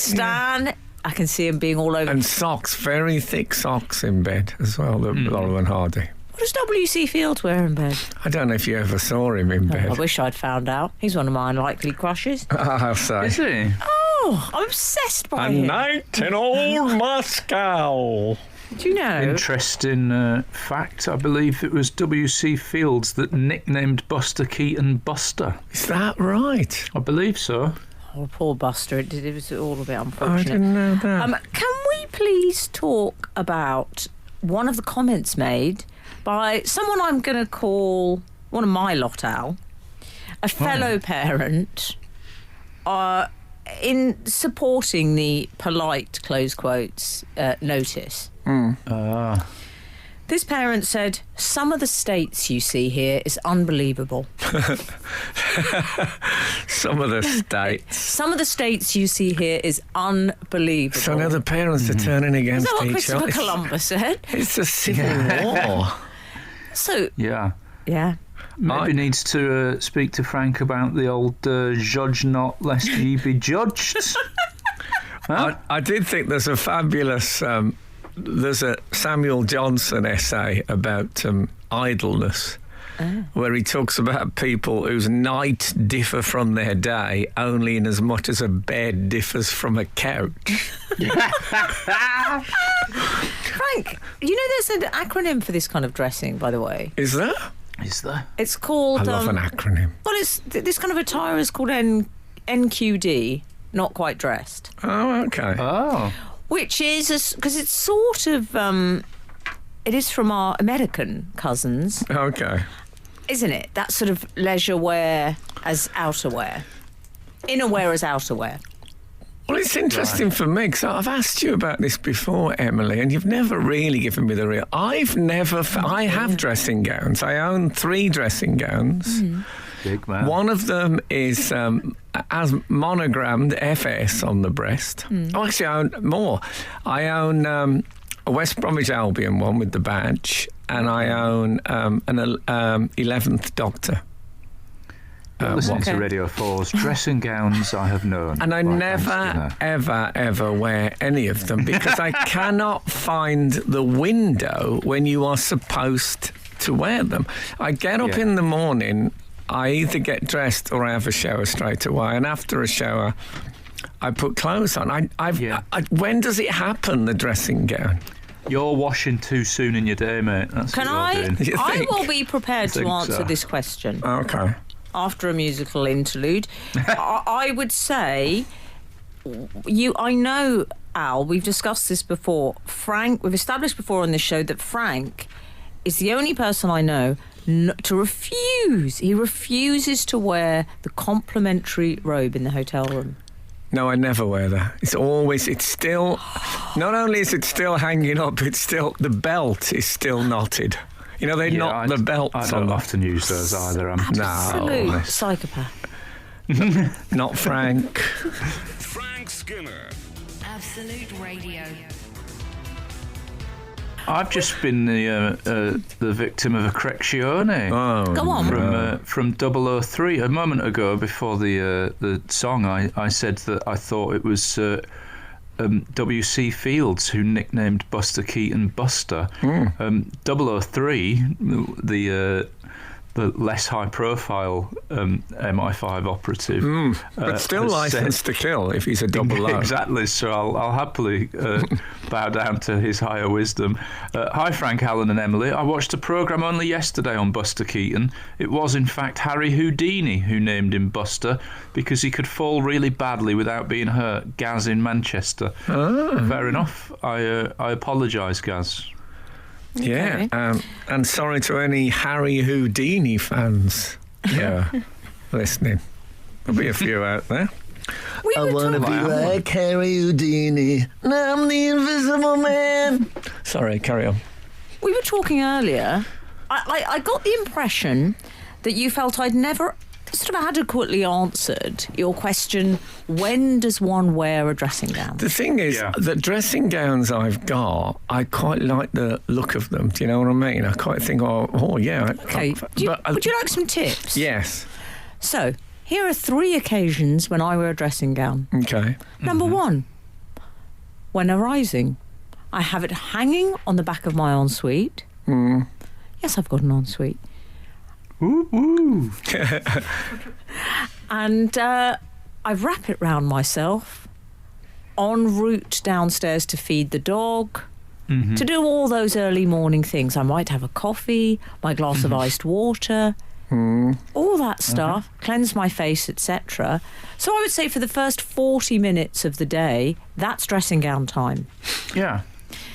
see him being all over. And socks, very thick socks in bed as well, Laurel and Hardy. What does W.C. Fields wear in bed? I don't know if you ever saw him in bed. I wish I'd found out. He's one of my unlikely crushes. I'll say. Is he? Oh, I'm obsessed by him. A night in old Moscow. Do you know? Interesting fact, I believe it was W.C. Fields that nicknamed Buster Keaton Buster. Is that right? I believe so. Oh, poor Buster. It was all a bit unfortunate. I didn't know that. Can we please talk about one of the comments made by someone I'm going to call one of my lot, Al, a fellow parent, in supporting the polite, close quotes, notice. This parent said, "Some of the states you see here is unbelievable." Some of the states. Some of the states you see here is unbelievable. So now the parents are turning against Is that what each other. Christopher Columbus said? It's a civil war. So, yeah. I Maybe needs to speak to Frank about the old judge not lest ye be judged. Huh? I did think there's a fabulous... there's a Samuel Johnson essay about idleness, where he talks about people whose night differ from their day only in as much as a bed differs from a couch. Frank, you know there's an acronym for this kind of dressing, by the way. Is there? Is there? It's called... I love an acronym. Well, it's this kind of attire is called NQD, not quite dressed. Oh, okay. Oh. Which is, because it's sort of, it is from our American cousins, Okay. isn't it? That sort of leisure wear as outerwear. Innerwear as outerwear. Well, it's interesting for me because I've asked you about this before, Emily, and you've never really given me the real... I have dressing gowns. I own 3 dressing gowns. Big man. One of them is has monogrammed FS on the breast. Oh, actually, I own more. I own a West Bromwich Albion one with the badge, and I own an 11th Doctor. Listen to Radio 4's dressing gowns I have known. And I by never, Frank Skinner. ever wear any of them because I cannot find the window when you are supposed to wear them. I get up in the morning, I either get dressed or I have a shower straight away, and after a shower I put clothes on. When does it happen, the dressing gown? You're washing too soon in your day, mate. That's Can what I? you're doing. You I think? will be prepared to think answer so. this question. Okay. after a musical interlude. I would say, I know, Al, we've discussed this before. Frank, we've established before on this show that Frank is the only person I know to refuse. He refuses to wear the complimentary robe in the hotel room. No, I never wear that. It's still, not only is it still hanging up, the belt is still knotted. You know, they knot the belts I don't often use those either. Absolute psychopath. Not Frank. Frank Skinner. Absolute Radio. I've just been the victim of a correzione. Oh, Go on. From 003 a moment ago before the song. I said that I thought it was W.C. Fields who nicknamed Buster Keaton Buster. 003, the less high-profile MI5 operative. but still licensed to kill if he's a double O. Exactly, so I'll happily bow down to his higher wisdom. Hi, Frank, Alan and Emily. I watched a programme only yesterday on Buster Keaton. It was, in fact, Harry Houdini who named him Buster because he could fall really badly without being hurt. Gaz in Manchester. Fair enough. I apologise, Gaz. Yeah, and sorry to any Harry Houdini fans listening. There'll be a few out there. I want to be like Harry Houdini. I'm the invisible man. Sorry, carry on. We were talking earlier. I got the impression that you felt I'd never sort of adequately answered your question, when does one wear a dressing gown? The thing is, the dressing gowns I've got, I quite like the look of them. Do you know what I mean? I quite think, yeah. Okay, would you like some tips? Yes. So, here are 3 occasions when I wear a dressing gown. Okay. Number 1, when arising. I have it hanging on the back of my ensuite. Yes, I've got an ensuite. Woo woo. And I wrap it round myself en route downstairs to feed the dog, to do all those early morning things. I might have a coffee, my glass of iced water, all that stuff, cleanse my face, etc. So I would say for the first 40 minutes of the day, that's dressing gown time. Yeah.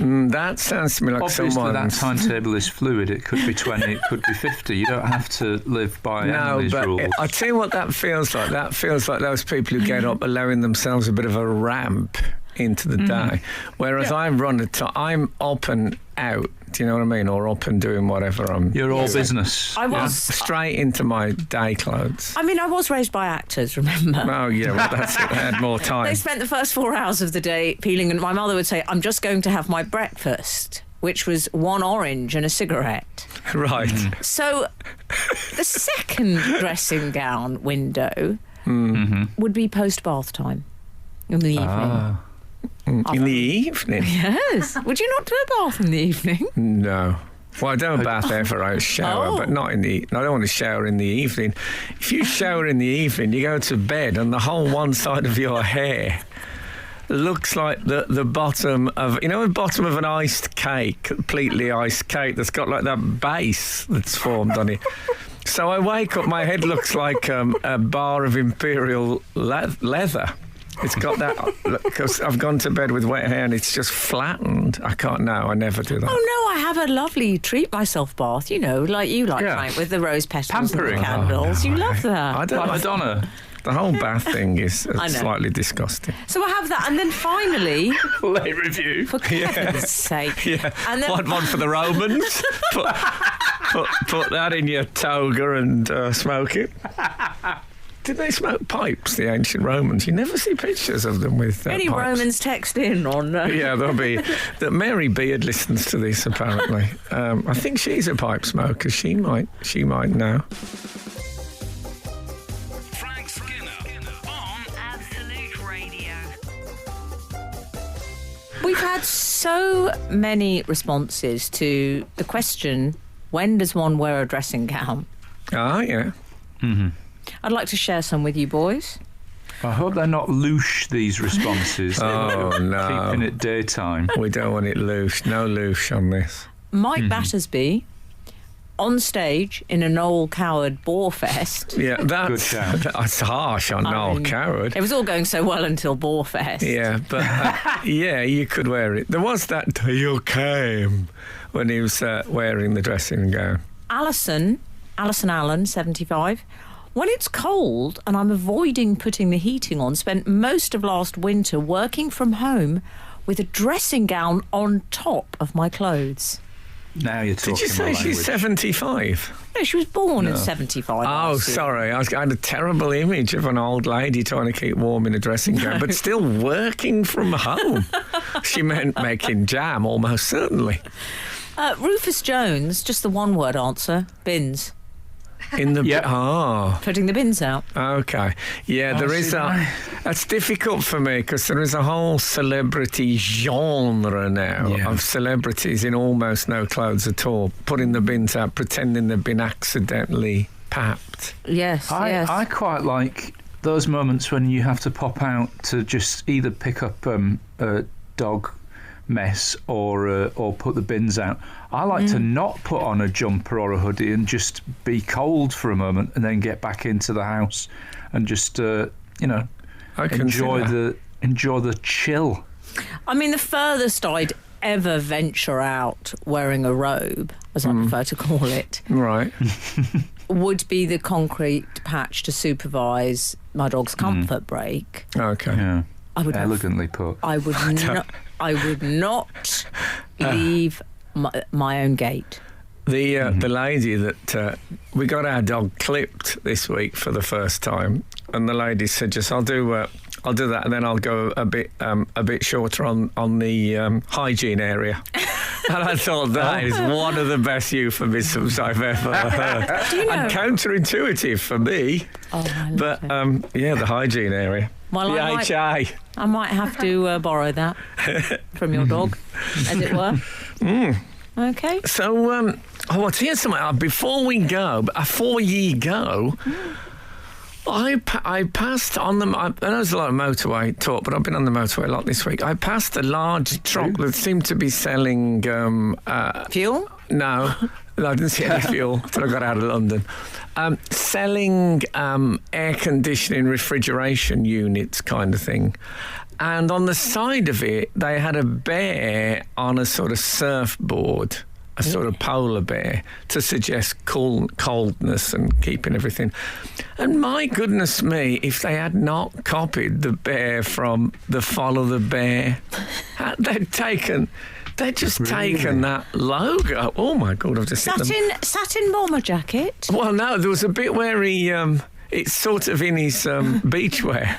That sounds to me like obviously that timetable is fluid. It could be 20, it could be 50. You don't have to live by any of these rules. I tell you what that feels like. That feels like those people who get up allowing themselves a bit of a ramp into the day. Whereas I'm up and out. Do you know what I mean? Or up and doing whatever I'm... You're all business. I was... Straight into my day clothes. I mean, I was raised by actors, remember? Oh, yeah, well, that's it. I had more time. They spent the first 4 hours of the day peeling, and my mother would say, I'm just going to have my breakfast, which was 1 orange and a cigarette. Right. So the second dressing gown window would be post-bath time in the evening. In the evening? Yes. Would you not do a bath in the evening? No. Well, I don't bath ever. I shower, but not in the... I don't want to shower in the evening. If you shower in the evening, you go to bed and the whole one side of your hair looks like the bottom of... You know the bottom of an iced cake, completely iced cake that's got like that base that's formed on it. So I wake up, my head looks like a bar of imperial leather. It's got that, because I've gone to bed with wet hair and it's just flattened. I never do that. Oh, no, I have a lovely treat myself bath, you know, like you like, Frank, with the rose petals Pampering. and the candles. Oh, no, you love that. I don't like Madonna. The whole bath thing is slightly disgusting. So I have that, and then finally... Late review. For heaven's sake. Yeah, And then, one for the Romans. put that in your toga and smoke it. Did they smoke pipes, the ancient Romans? You never see pictures of them with any pipes. Romans text in on... Yeah, there'll be... That Mary Beard listens to this, apparently. I think she's a pipe smoker. She might know. Frank Skinner on Absolute Radio. We've had so many responses to the question, when does one wear a dressing gown? Ah, yeah. I'd like to share some with you boys. I hope they're not louche, these responses. Oh, no. Keeping it daytime. We don't want it loose. No loose on this. Mike Battersby on stage in a Noel Coward Boar Fest. Yeah, Good shout. that's harsh on Noel Coward. It was all going so well until Boar Fest. Yeah, but yeah, you could wear it. There was that day you came when he was wearing the dressing gown. Alison Allen, 75. When it's cold and I'm avoiding putting the heating on, spent most of last winter working from home with a dressing gown on top of my clothes. Now you're talking Did you say my she's language. 75? No, she was born in 75. Oh, last year. sorry. I had a terrible image of an old lady trying to keep warm in a dressing gown, but still working from home. She meant making jam, almost certainly. Rufus Jones, just the one-word answer, bins. In the Yep. Putting the bins out. Okay. Yeah, there is that's difficult for me because there is a whole celebrity genre now of celebrities in almost no clothes at all, putting the bins out, pretending they've been accidentally papped. Yes, I quite like those moments when you have to pop out to just either pick up a dog mess or put the bins out. I like to not put on a jumper or a hoodie and just be cold for a moment and then get back into the house and just enjoy the chill. I mean, the furthest I'd ever venture out wearing a robe, as I prefer to call it, Right. would be the concrete patch to supervise my dog's comfort break. Okay. Yeah. I would Elegantly put. I would not leave my own gate. The lady that we got our dog clipped this week for the first time, and the lady said, "Just I'll do that, and then I'll go a bit shorter on the hygiene area." And I thought that is one of the best euphemisms I've ever heard. Do you know? And counterintuitive for me, Oh, I love but it. the hygiene area. Well, the I might- HA. I might have to borrow that from your dog, as it were. Okay. So, here's something. Before ye go, I passed on the. I know there's a lot of motorway talk, but I've been on the motorway a lot this week. I passed a large truck that seemed to be selling. Fuel? No, I didn't see any fuel until I got out of London. Selling air conditioning refrigeration units kind of thing. And on the side of it, they had a bear on a sort of surfboard, a sort of polar bear, to suggest coldness and keeping everything. And my goodness me, if they had not copied the bear from the Follow the Bear, they'd just taken that logo. Oh my God, I've just hit them. Satin bomber jacket. Well, no, there was a bit where he, it's sort of in his beachwear.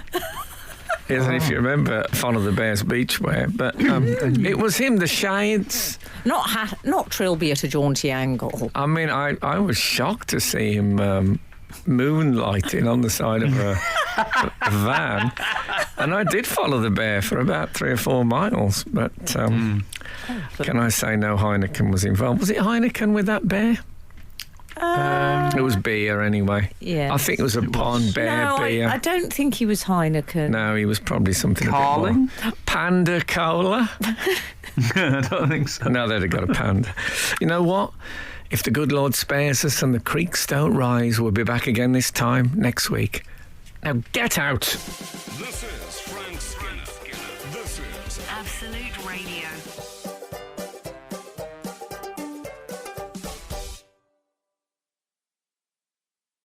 Isn't if you remember Follow the Bear's beachwear. But it was him, the shades. Not Trilby at a jaunty angle. I mean, I was shocked to see him moonlighting on the side of a van. And I did follow the bear for about 3 or 4 miles. But can I say no Heineken was involved? Was it Heineken with that bear? It was beer anyway. Yeah. I think it was a pond bear beer. I don't think he was Heineken. No, he was probably something Carling? a bit more. Panda Cola? I don't think so. No, they'd have got a panda. You know what? If the good Lord spares us and the creeks don't rise, we'll be back again this time next week. Now get out! This is Frank Skinner. This is Absolute Radio.